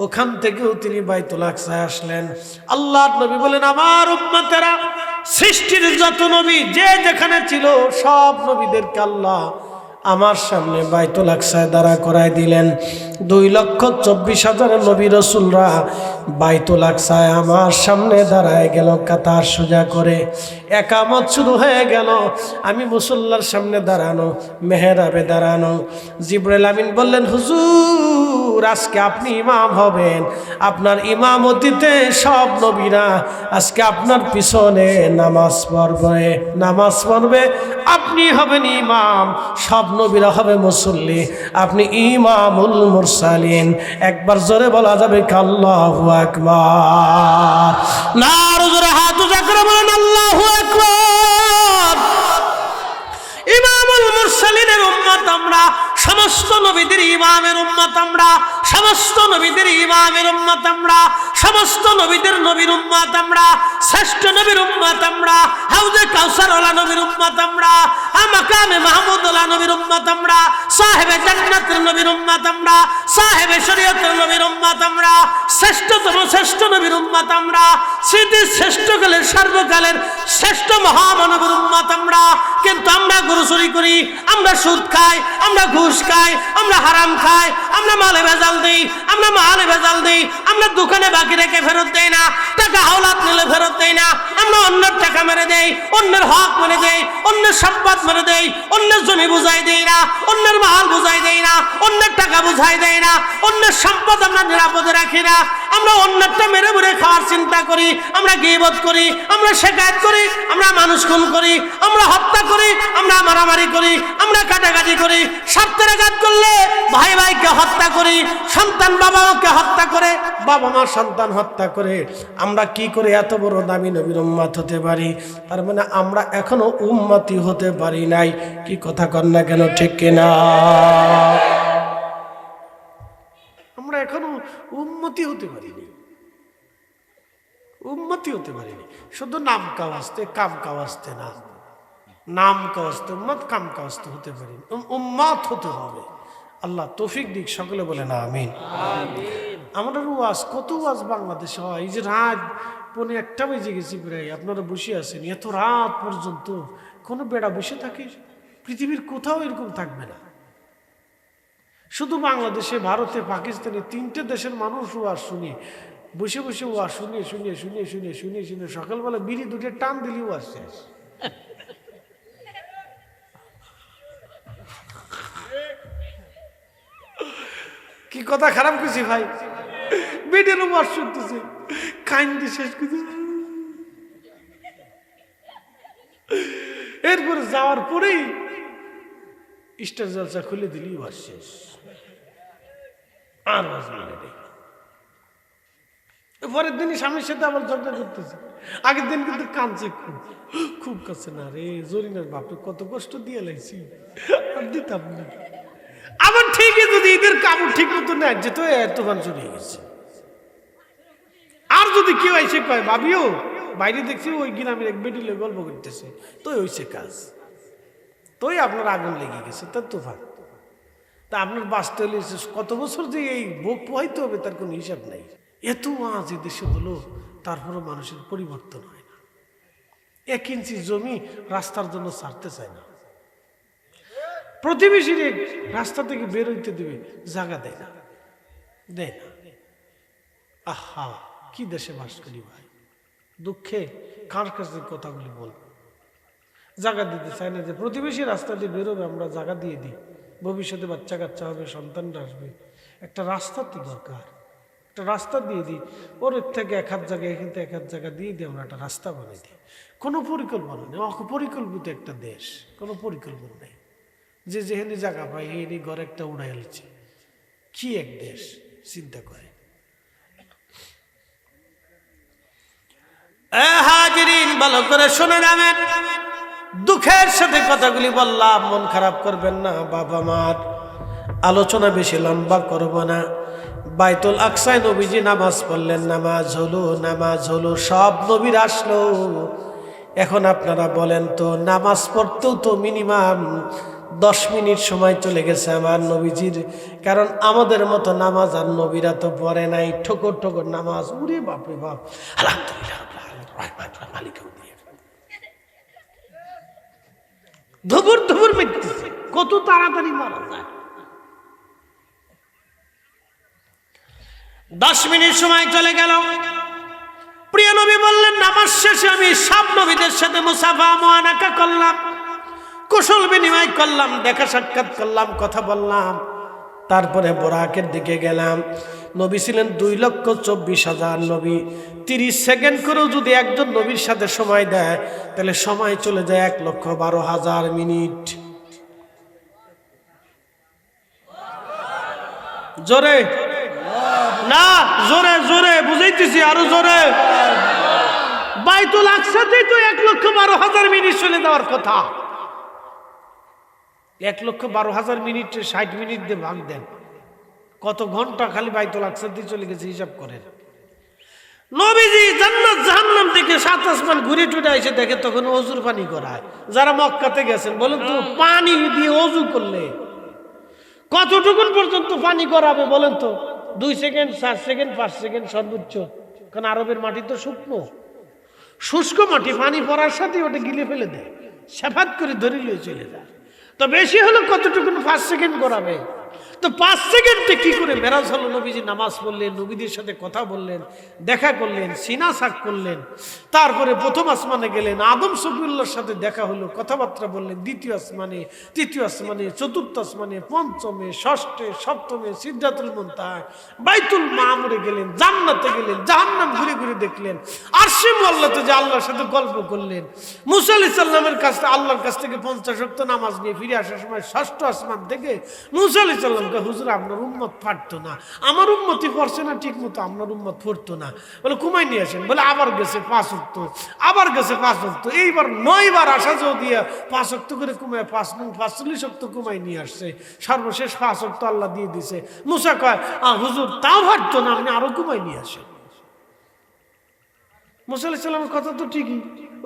ওখান থেকেও তিনি বাইতুল আকসায় আসলেন। আল্লাহর নবী বলেন, আমার উম্মতেরা, সৃষ্টির যত নবী যে যেখানে ছিল, সব নবীদেরকে আল্লাহ আমার সামনে বাইতুল আকসায় দাঁড়া করায় দিলেন। 2,24,000 নবী রসুলরা বাইতুল আকসায় আমার সামনে দাঁড়ায় গেল, কাতার সোজা করে। একামত শুরু হয়ে গেল, আমি মুসল্লার সামনে দাঁড়ানো, মেহরাবে দাঁড়ানো। জিবরাইল আমিন বললেন, হুজুর আজকে আপনি ইমাম হবেন, আপনার ইমামতিতে সব নবীরা আজকে আপনার পিছনে নামাজ পড়বে, আপনি হবেন ইমাম, সব নবীরা হবে মুসল্লি, আপনি ইমামুল মুরসালিন। একবার জোরে বলা যাবে আল্লাহু আকবার। নারে জোরে হাত উঁচা করে বলেন আল্লাহু আকবার। ইমামুল মুরসালিনের উম্মত আমরা, সমস্ত নবীদের ইমামের উম্মত আমরা, সমস্ত নবীদের ইমামের উম্মত আমরা, সমস্ত নবীদের নবীর উম্মত আমরা, শ্রেষ্ঠ নবীর উম্মত আমরা, হাউজে কাউসার ওয়ালা নবীর উম্মত আমরা, মাকামে মাহমুদ ওয়ালা নবীর উম্মত আমরা, সাহেবে জান্নাতের নবীর উম্মত আমরা, সাহেবে শরীয়তের নবীর উম্মত আমরা, শ্রেষ্ঠতম শ্রেষ্ঠ নবীর উম্মত আমরা, স্মৃতির শ্রেষ্ঠকালের সর্বকালের শ্রেষ্ঠ মহামানবের উম্মত আমরা। কিন্তু আমরা গরু চুরি করি, আমরা সুদ খাই, আমরা ঘুষ খাই, আমরা হারাম খাই, আমরা মালে ভেজাল দিই, আমরা দোকানে বাকি রেখে ফেরত দেই না, টাকা হাওলাত নিলে ফেরত দেই না, আমরা অন্যের টাকা মেরে দেই, অন্যের হক মেরে দেই, অন্যের সম্পদ মেরে দেই, অন্যের জমি বুঝাই দেই না, অন্যের মাল বুঝাই দেই না, অন্যের টাকা বুঝাই দেই না, অন্যের সম্পদ আমরা নিরাপদে রাখি না, আমরা অন্যেরটা মেরে মেরে খাওয়ার চিন্তা করি, আমরা গীবত করি, আমরা শিকায়ত করি, আমরা মানুষ খুন করি, আমরা হত্যা করি, আমরা মারামারি করি, আমরা কাটাকাটি করি, স্বার্থের আঘাত করলে ভাই ভাইকে হত্যা করি, সন্তান বাবা মাকে হত্যা করে, বাবা মা সন্তান হত্যা করে। আমরা কি করে এত বড় দামি নবীর উম্মত হতে পারি? তার মানে আমরা এখনো উম্মতি হতে পারি নাই। কি কথা কন না কেন, ঠিক কিনা? আমরা এখনো উম্মতি হতে পারিনি, শুধু নাম কাওয়াজতে, কাম কাওয়াজতে না, নাম কাওয়াজতে উম্মত, কাম কাওয়াজতে হতে পারি, উম্মত হতে হবে। আল্লাহ তৌফিক দিক, সকলে বলে না আমিন। আমাদের ওয়াজ, কত ওয়াজ বাংলাদেশে হয়, এই যে রাত 1:30 বেজে গেছি প্রায়, আপনারা বসে আছেন এত রাত পর্যন্ত, কোনো বেড়া বসে থাকে? পৃথিবীর কোথাও এরকম থাকবে না। শুধু বাংলাদেশে, ভারতে, পাকিস্তানে 3টে দেশের মানুষ ওয়াজ শুনি, বসে বসে ওয়াজ শুনিয়ে শুনিয়ে শুনিয়ে শুনিয়ে শুনিয়ে শুনিয়ে সকালবেলা বিড়ি দুটো টান দিলেও ওয়াজ শেষ। কি কথা খারাপ করছি ভাই? বিড়ির ওয়াজ শুনতেছে, কাইন্দি শেষ করতে। এরপরে যাওয়ার পরেই স্টার জলসা খুলে দিলি ওয়াজ শেষ, আর ওয়াজ মিলে নেই। পরের দিনই স্বামীর সাথে আবার ঝগড়া করতেছে। আগের দিন কিন্তু কাঁদছে, খুব খুব কাছে না রে, জরিনার বাপরে কত কষ্ট দিয়ে লাইছি, আর দিতাম না। আবার ঠিকই যদি ঈদের কাপড় ঠিক মতো নেয় যেত, এতক্ষণ চলে গেছে। আর যদি কেউ এসে কয় ভাবিও বাইরে দেখছি ওই গ্রামের এক বেটিলে গল্প করতেছে, তোই হইছে কাজ, তোই আপনার আগুন লেগে গেছে, তার তুফান। তা আপনার বাঁচতে হলে কত বছর যে এই ভোগ পোহাইতে হবে তার কোনো হিসাব নাই। এত আজ এই দেশে হলো, তারপরও মানুষের পরিবর্তন হয় না। 1 ইঞ্চি জমি রাস্তার জন্য ছাড়তে চায় না। প্রতিবেশীর রাস্তা থেকে বের হইতে দেবে, জায়গা দেয় না, দেয় না। আহা, কি দেশে বাস করি ভাই, দুঃখে কার কাছে কথাগুলি বলবো। জায়গা দিতে চায় না, যে প্রতিবেশী রাস্তা দিয়ে বেরোবে আমরা জায়গা দিয়ে দিই, ভবিষ্যতে বাচ্চা কাচ্চা হবে, সন্তানরা আসবে, একটা রাস্তা তো দরকার, একটা রাস্তা দিয়ে দিই। ওর থেকে 1 হাত জায়গা, এখান থেকে 1 হাত জায়গা দিয়ে দিই, আমরা একটা রাস্তা বানিয়ে দিই। কোনো পরিকল্পনা নেই, অপরিকল্পিত একটা দেশ, কোনো পরিকল্পনা নেই। যে যেখানে জায়গা পাই এই ঘর একটা উড়াই হচ্ছে, কি এক দেশ চিন্তা করে। হাজিরিন, ভালো করে শুনে যাবেন, দুঃখের সাথে কথাগুলি বললাম, মন খারাপ করবেন না। বাবা মার আলোচনা বেশি লম্বা করব না। বাইতুল আকসায় নবীজি নামাজ পড়লেন, নামাজ হলো, সব নবীর আসলো। এখন আপনারা বলেন তো, নামাজ পড়তেও তো মিনিমাম 10 মিনিট সময় চলে গেছে আমার নবীজির, কারণ আমাদের মতো নামাজ আর নবীরা তো পড়ে নাই, ঠোকর ঠোকর নামাজ। উরে বাপরে বাপ, আলহামদুলিল্লাহ ধুবুর ধুবুর মিটতেছে, কত তাড়াতাড়ি মারা যায়। 10 মিনিট সময় চলে গেল। প্রিয় নবী বললেন, নামাজ শেষে আমি সব নবীদের সাথে মুসাফা মুআনাকা করলাম, কুশল বিনিময় করলাম, দেখা সাক্ষাৎ করলাম, কথা বললাম। তারপরে বোরাকের দিকে গেলাম। নবী ছিলেন 2,24,000 নবী। 30 সেকেন্ড করেও যদি একজন নবীর সাথে সময় দেয়, তাহলে সময় চলে যায় 1,12,000 মিনিট। জোরে না, জোরে জোরে বুঝাইতেছি, আরো জোরে। বাইতুল আকসাতেই তো 1,12,000 মিনিট চলে দেওয়ার কথা। 1,12,000 মিনিট 60 মিনিট দিয়ে ভাগ দেন, কত ঘন্টা খালি বাইতুল আকসাতেই চলে গেছে, হিসাব করেন। নবীজি জান্নাত জাহান্নাম থেকে 7 আসমান ঘুরে টুরে এসে দেখে, তখন অজুর পানি করায়। যারা মক্কাতে গেছেন বলেন তো, পানি দিয়ে অজু করলে কতটুকুন পর্যন্ত পানি করাবে বলেন তো? 2 সেকেন্ড, 4 সেকেন্ড, 5 সেকেন্ড সর্বোচ্চ। কারণ আরবের মাটি তো শুকনো, শুষ্ক মাটি, পানি পড়ার সাথে ওটা গিলে ফেলে দেয়, সেফাত করে ধরে নিয়ে চলে যায়। তো বেশি হলো কতটুকুন? 5 সেকেন্ড করাবে। তো 5 সেকেন্ডে কি করে মেরাজ হলো? নবীজি নামাজ পড়লেন, নবীদের সাথে কথা বললেন, দেখা করলেন, সিনা সাক করলেন। তারপরে প্রথম আসমানে গেলেন, আদম সফিউল্লাহর সাথে দেখা হলো, কথাবার্তা বললেন। দ্বিতীয় আসমানে, তৃতীয় আসমানে, চতুর্থ আসমানে, পঞ্চমে, ষষ্ঠে, সপ্তমে, সিদরাতুল মুনতাহা, বাইতুল মামুরে গেলেন, জান্নাতে গেলেন, জাহান্নাম ঘুরে ঘুরে দেখলেন, আরশে মুআল্লাতে যে আল্লাহর সাথে গল্প করলেন। মুসা আলাইহিস সালামের কাছে, আল্লাহর কাছ থেকে 50 ওয়াক্ত নামাজ নিয়ে ফিরে আসার সময় ষষ্ঠ আসমান থেকে মুসা আলাইহিস সালাম, হুজুর আপনার উম্মত পারতো না, আমার উম্মতই পড়ছে না ঠিক মতো, আপনার উম্মত পড়তো না। বলে কুমাই নিয়ে আসেন। বলে আবার গেছে 5 ওয়াক্ত, আবার গেছে 5 ওয়াক্ত, এইবার 9 বার আসা যাও দিয়া 5 ওয়াক্ত করে কুমায় 5 × 45 ওয়াক্ত কুমাই নিয়ে আসছে। সর্বশেষ 5 ওয়াক্ত আল্লাহ দিয়ে দিছে। মুসা কয়, হুজুর তাও পারতো না, আপনি আরো কুমাই নিয়ে আসেন। মুসা আলাইহিস সালামের কথা তো ঠিকই,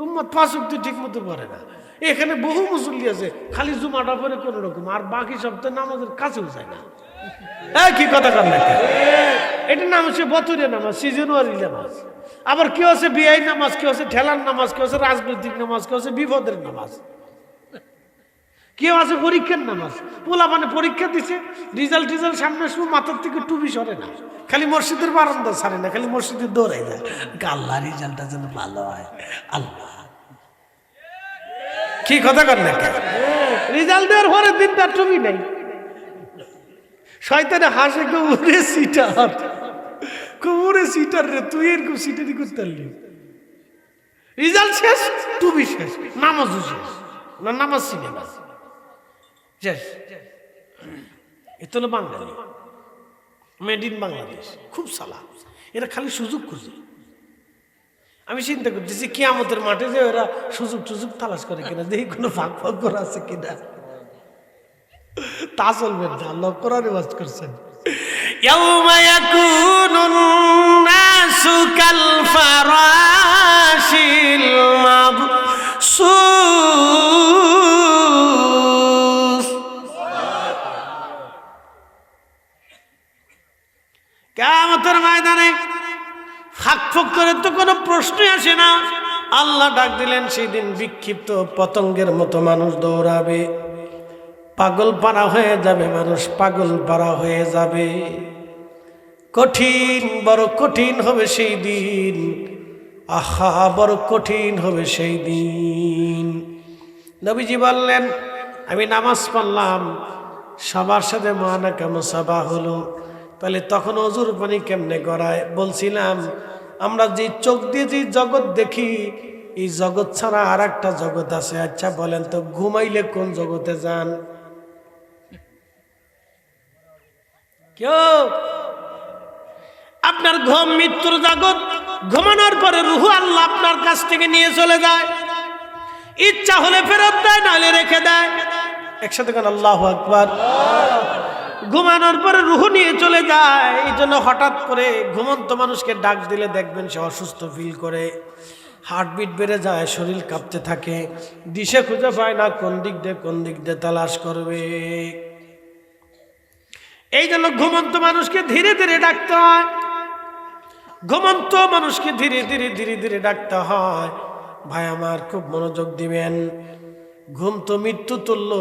উম্মত 5 ওয়াক্ত ঠিক মতো পড়ে না। এখানে বহু মুসল্লি আছে, খালি জুমাটা পরে কোন রকম, আর বাকি সপ্তাহে নামাজের কাছেও যায় না। কি কথা কর না, এটার নাম হচ্ছে বছরের নামাজ, সিজনারি নামাজ। আবার কেউ আছে বিআই নামাজ, কেউ আছে ঠেলার নামাজ, কেউ আছে রাজনৈতিক নামাজ, কেউ আছে বিপদের নামাজ। কেউ আছে পরীক্ষার নামাজ, পোলা মানে পরীক্ষা দিছে, রেজাল্ট সামনে সময় মাথার থেকে টুপি সরে না, খালি মসজিদের বারান্দা ছাড়ে না, খালি মসজিদের দৌড়াই যায়, আল্লাহ রেজাল্টটা যেন ভালো হয়, আল্লাহ কি কথা কর না, রেজাল্ট দেওয়ার পরের দিন তার টুপি নেই, শয়তানে হাসে কুমুরে সিটার, কুমুরে সিটার রে, তুই এরকম সিটারি করতে পারলি, রেজাল্ট শেষ, টুপি শেষ, নামাজও শেষ, না নামাজ শিখে না শেষ। এ তো হলো বাঙালি, মেড ইন বাংলাদেশ, খুব সালা, এরা খালি সুযোগ খুঁজে। আমি চিন্তা করতেছি কিয়ামতের মাঠে যে ওরা সুযোগ তালাশ করে কিনা, দেখি কোনো ফাঁক করা আছে কিনা, তা চলবে না। আল্লাহ কোরআনে ওয়াজ করছেন, ইয়াউমা ইয়াকুনুন নাসু কাল ফারাশিল মাবসুস। কিয়ামতের ময়দানে ফাঁক করে তো কোনো প্রশ্নই আসে না। আল্লাহ ডাক দিলেন, সেই দিন বিক্ষিপ্ত পতঙ্গের মতো মানুষ দৌড়াবে, পাগল পারা হয়ে যাবে, মানুষ পাগল পারা হয়ে যাবে। কঠিন, বড় কঠিন হবে সেই দিন, আহা বড় কঠিন হবে সেই দিন। নবীজি বললেন, আমি নামাজ পড়লাম, সবার সাথে মহানাকা মুসাফা হলো, তাহলে তখন অজুর পানি কেমনে গড়ায়? বলছিলাম আমরা যে চোখ দিয়ে যে জগৎ দেখি, এই জগৎ ছাড়া আর একটা জগৎ আছে। আচ্ছা বলেন তো, ঘুমাইলে কোন জগতে যান? কেউ? আপনার ঘুম মৃত্যুর জগৎ, ঘুমানোর পরে রুহু আল্লাহ আপনার কাছ থেকে নিয়ে চলে যায়, ইচ্ছা হলে ফেরত দেয়, নাহলে রেখে দেয়। একসাথে কেন আল্লাহু আকবার। ঘুমানোর পরে রুহু নিয়ে চলে যায়। এই জন্য হঠাৎ করে ঘুমন্ত মানুষকে ডাক দিলে দেখবেন সে অসুস্থ ফিল করে, হার্টবিট বেড়ে যায়, শরীর কাঁপতে থাকে, দিশে খুঁজে পায় না কোন দিক দিয়ে তালাশ করবে। এই জন্য ঘুমন্ত মানুষকে ধীরে ধীরে ডাকতে হয়, ঘুমন্ত মানুষকে ধীরে ধীরে ডাকতে হয়। ভাই আমার খুব মনোযোগ দিবেন, ঘুম তো মৃত্যু তুল্য।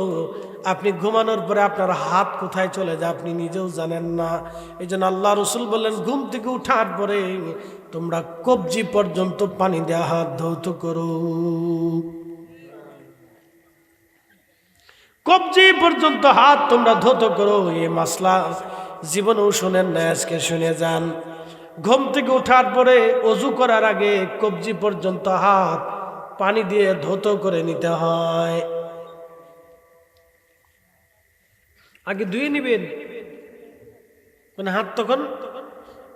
আপনি ঘুমানোর পরে আপনার হাত কোথায় চলে যায় আপনি নিজেও জানেন না। এই জন্য আল্লাহ রসুল বললেন, ঘুম থেকে উঠার পরে তোমরা কবজি পর্যন্ত পানি দেওয়া হাত ধৌত করো, কবজি পর্যন্ত হাত তোমরা ধৌত করো। এই মাসলা জীবনেও শোনেন না, আজকে শুনে যান। ঘুম থেকে উঠার পরে অজু করার আগে কবজি পর্যন্ত হাত পানি দিয়ে ধৌত করে নিতে হয়। আগে ধুয়ে নিবেন, মানে হাত তখন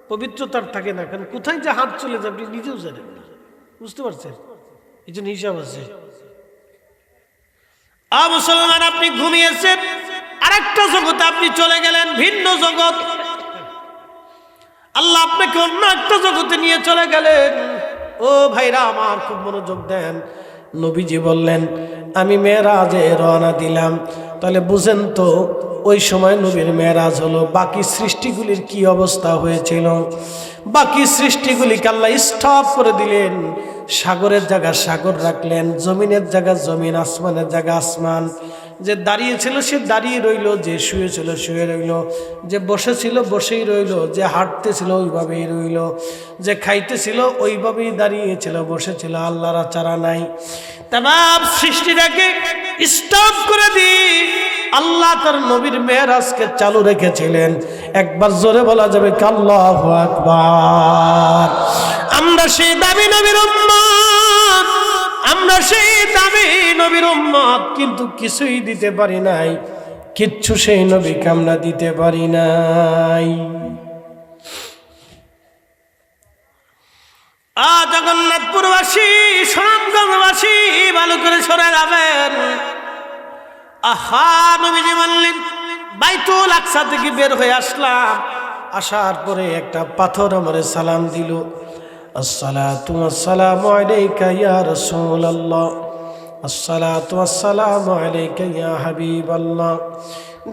পবিত্রতার থাকে না, কারণ কোথায় যে হাত চলে যাবে আপনি নিজেও জানেন না, বুঝতে পারছেন? এই জন্য হিসাব আছে। মুসলমান, আপনি ঘুমিয়েছেন, আরেকটা জগতে আপনি চলে গেলেন, ভিন্ন জগৎ। আল্লাহ আপনাকে অন্য একটা জগতে নিয়ে চলে গেলেন। ও ভাইরা আমার, খুব মনোযোগ দেন। নবীজি বললেন, আমি মেরাজে রওনা দিলাম। তাহলে বুঝেন তো, ওই সময় নবীর মেরাজ হলো। বাকি সৃষ্টিগুলির কি অবস্থা হয়েছিল? বাকি সৃষ্টিগুলিকে আল্লাহ স্টপ করে দিলেন, সাগরের জায়গা সাগর রাখলেন, জমিনের জায়গা জমিন, আসমানের জায়গা আসমান। যে দাঁড়িয়ে ছিল সে দাঁড়িয়ে রইল, যে শুয়েছিল শুয়ে রইল, যে বসেছিল বসেই রইল, যে হাঁটতেছিল ওইভাবেই রইল, যে খাইতেছিল ওইভাবেই দাঁড়িয়েছিল বসেছিল, আল্লাহর চারা নাই। তামাম সৃষ্টিটাকে স্টপ করে দিই আল্লাহ তার নবীর মেরাজকে চালু রেখেছিলেন। একবার জোরে বলা যাবে আল্লাহু আকবার। আমরা সেই দামি নবীর উম্মত, আমরা সেই দামি নবীর উম্মত, কিন্তু কিছুই দিতে পারি নাই, কিচ্ছু সেই নবীকে আমরা দিতে পারি নাই। জগন্নাথপুরবাসী, সুনামগঞ্জবাসী ভালো করে সরে যাবেন। আহা, নবীজি বললেন, বাইতুল আকসা থেকে বের হয়ে আসলাম, আসার পরে একটা পাথর আমারে সালাম দিল, আসসালাতু ওয়াসসালামু আলাইকা ইয়া রাসূলুল্লাহ, আসসালাতু ওয়াসসালামু আলাইকা ইয়া হাবিবাল্লাহ।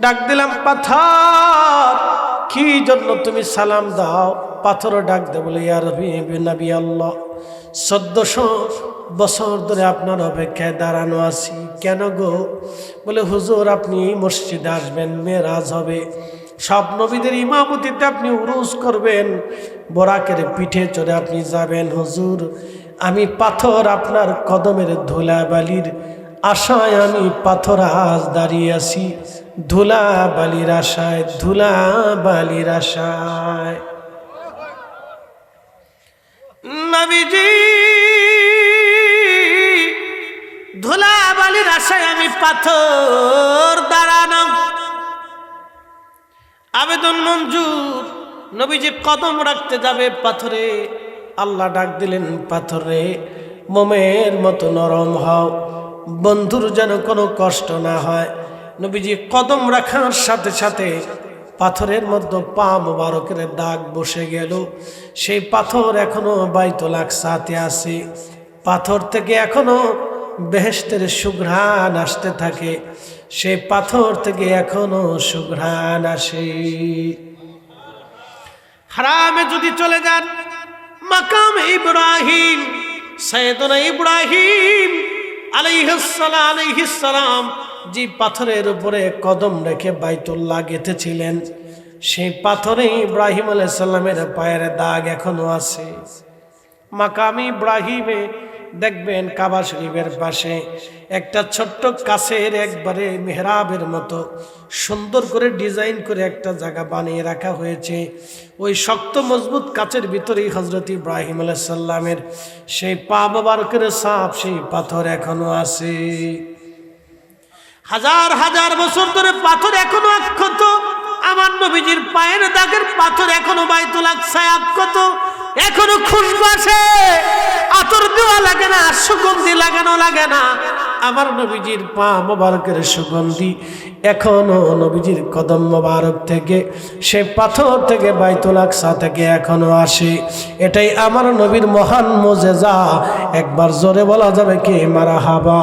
ডাক দিলাম, পাথর কি জন্য তুমি সালাম দাও? পাথর ডাক দে বলে, ইয়া নবী আল্লাহ, 1400 বছর ধরে আপনার অপেক্ষায় দাঁড়ানো আছি। কেন গো? বলে হুজুর আপনি মসজিদে আসবেন, মেরাজ হবে, সব নবীদের ইমামতিতে আপনি উরুস করবেন, বোরাকের পিঠে চড়ে আপনি যাবেন। হুজুর আমি পাথর আপনার কদমের ধুলাবালির আশায়, আমি পাথর আজ দাঁড়িয়ে আছি ধুলাবালির আশায়, ধুলাবালির আশায়। নবীজি ধুলাবালির আশায় আমি পাথর দাঁড়ানো, আবেদন মঞ্জুর। নবীজি কদম রাখতে যাবে পাথরে, আল্লাহ ডাক দিলেন, পাথরে মোমের মতো নরম হও, বন্ধুর যেন কোনো কষ্ট না হয়। নবীজি কদম রাখার সাথে সাথে পাথরের মধ্যে পা মোবারকের দাগ বসে গেল। সেই পাথর এখনো বাইতুল আকসাতে আছে, পাথর থেকে এখনো বেহেশতের সুঘ্রাণ আসতে থাকে, সেই পাথর থেকে এখনো সুঘ্রাণ আসে। হারামে যদি চলে যান, মাকাম ইব্রাহিম, সাইয়েদনা ইব্রাহিম আলাইহিস সালাম যে পাথরের উপরে কদম রেখে বাইতুল্লাহ গেঁথেছিলেন, সেই পাথরে ইব্রাহিম আলাইহিস সালামের পায়ের দাগ এখনো আছে। মাকাম ইব্রাহিমে দেখবেন কাবা শরীফের পাশে একটা ছোট্ট কাছের একবারে মেহরাবের মতো সুন্দর করে ডিজাইন করে একটা জায়গা বানিয়ে রাখা হয়েছে। ওই শক্ত মজবুত কাচের ভিতরেই হযরত ইব্রাহিম আলাইহিস সালামের সেই পা মোবারকের ছাপ, সেই পাথর এখনো আছে। হাজার হাজার বছর ধরে পাথর এখনো অক্ষত, আমার নবীজির পায়ের দাগের পাথর এখনো বাইতুল আকসায় অক্ষত, এখনো খুশবু আসে, আতর দেওয়া লাগে না, সুগন্ধি লাগানো লাগে না। আমার নবীজির পা মোবারকের সুগন্ধি এখনো নবীজির কদম মোবারক থেকে, সে পাথর থেকে বাইতুল আকসা থেকে এখনো আসে। এটাই আমার নবীর মহান মুজিজা। একবার জোরে বলা যাবে কি মারহাবা?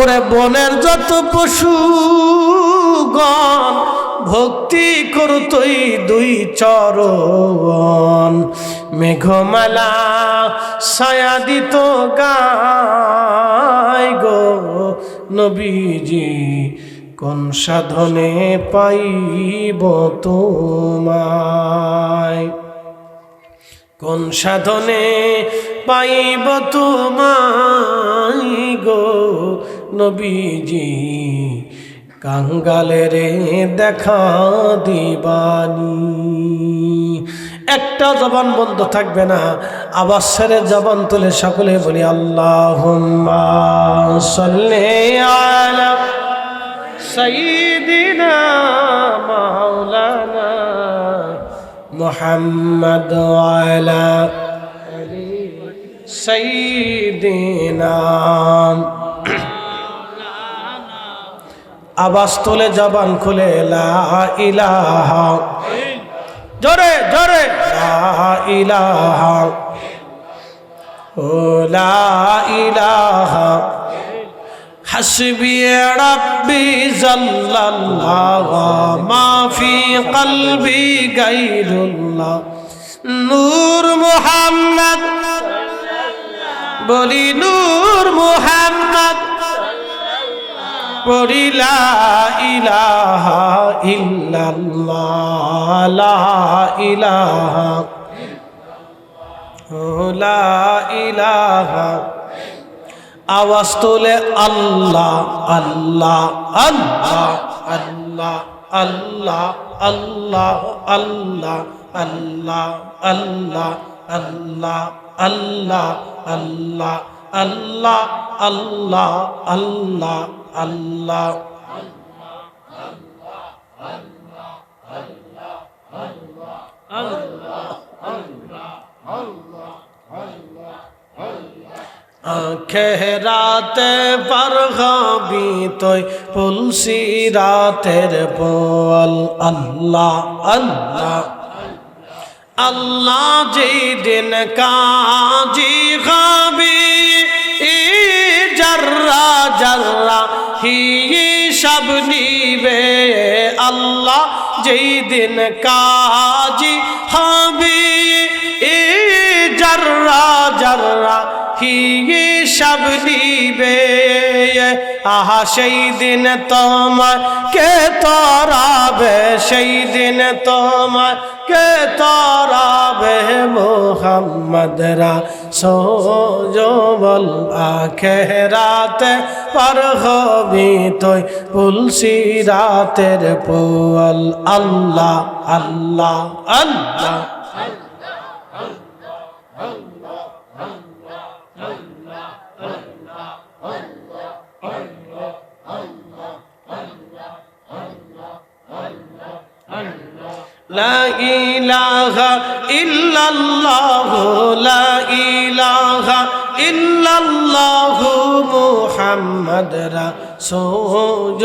ওরে বনের যত পশুগণ ভক্তি করতই দুই চরণ, মেঘমালা ছায়া দিত গায় গো নবীজি, কোন সাধনে পাইব তোমায়, কোন সাধনে পাইব তোমায় গো নবীজি, কাঙ্গালের দেখা দিবানি। একটা জবান বন্ধ থাকবে না, আওয়াজ ছেড়ে জবান তুলে সকলে বলি আল্লাহুম্মা সাল্লি আলা সাইয়্যিদিনা মাওলানা মুহাম্মদ আলা আলি সাইয়্যিদিনা। আওয়াজ তুলে জবান খুলে লা ইলাহা, জোরে জোরে লা ইলাহা, ও লা ইলাহা হাসবি রাব্বি জাল্লাল্লাহু মা ফি কলবি গায়রুল্লাহ, নূর মুহাম্মদ বলি নূর মুহাম্মদ, পড়ি লা ইলাহা ইল্লাল্লাহ, লা ইলাহা, লা ইলাহা। আওয়াজ তোলে আল্লাহ আল্লাহ আল্লাহ আল্লাহ আল্লাহ আল্লাহ আল্লাহ আল্লাহ আল্লাহ আল্লাহ আল্লাহ আল্লাহ আল্লাহ আল্লাহ আল্লাহ আল্লাহ। খেরাতে পারগাবি তৈ পুলসি রাতের পোয়াল আল্লাহ আল্লাহ আল্লাহ। যেদিন কাজি গাবি জর্রা জর্রা হিসাব নিবে আল্লাহ, যেদিন কাজি হবি জর্রা জর্রা হিসাব নিবে আহা সেই দিন তোমার কে তরাবে সেই দিন তোমার কে তরাবে মুহাম্মদ রাসূল আখিরাতে পার হবি তুই পুলসিরাতের পোয়াল আল্লাহ আল্লাহ আল্লাহ লা ইলাহা ইল্লাল্লাহ লা ইলাহা ইল্লাল্লাহ মুহাম্মদ রাসূল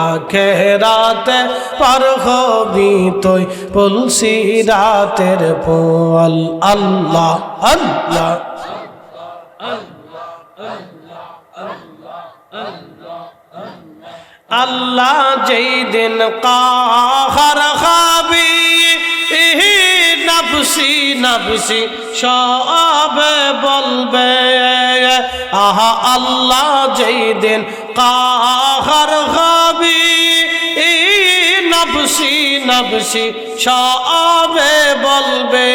আখিরাতে পার হবি তুই পুলসিরাতের পোয়াল আল্লাহ আল্লাহ আল্লাহ যেই দিন কাহার খাবি নফসি নফসি সব বলবে আহা আল্লাহ যেই দিন কাহার খাবি নফসি নফসি সবে বলবে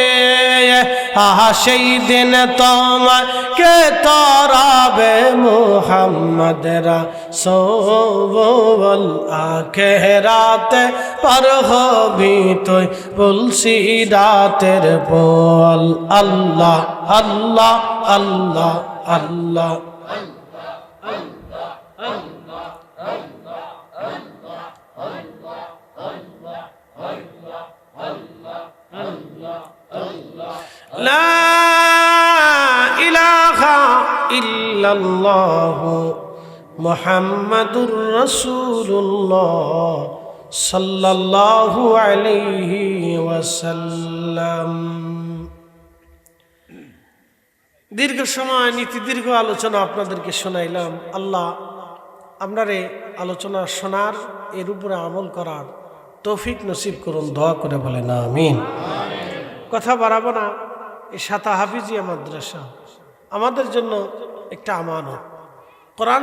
আহা সেই দিন তোমার কে তরাবে মুহাম্মদ রাসূল আখিরাতে পার হবি তুই পুলসিরাতের পোয়াল আল্লাহ আল্লাহ আল্লাহ আল্লাহ লা ইলাহা ইল্লাল্লাহ মুহাম্মাদুর রাসূলুল্লাহ সাল্লাল্লাহু আলাইহি ওয়াসাল্লাম। দীর্ঘ সময় নীতি দীর্ঘ আলোচনা আপনাদেরকে শোনাইলাম। আল্লাহ আপনারে আলোচনা শোনার এর উপরে আমল করার তৌফিক নসিব করুন, দোয়া করে বলেন আমিন। কথা বাড়াবো না। এই সাতা হাফিজিয়া মাদ্রাসা আমাদের জন্য একটা আমানত। কোরআন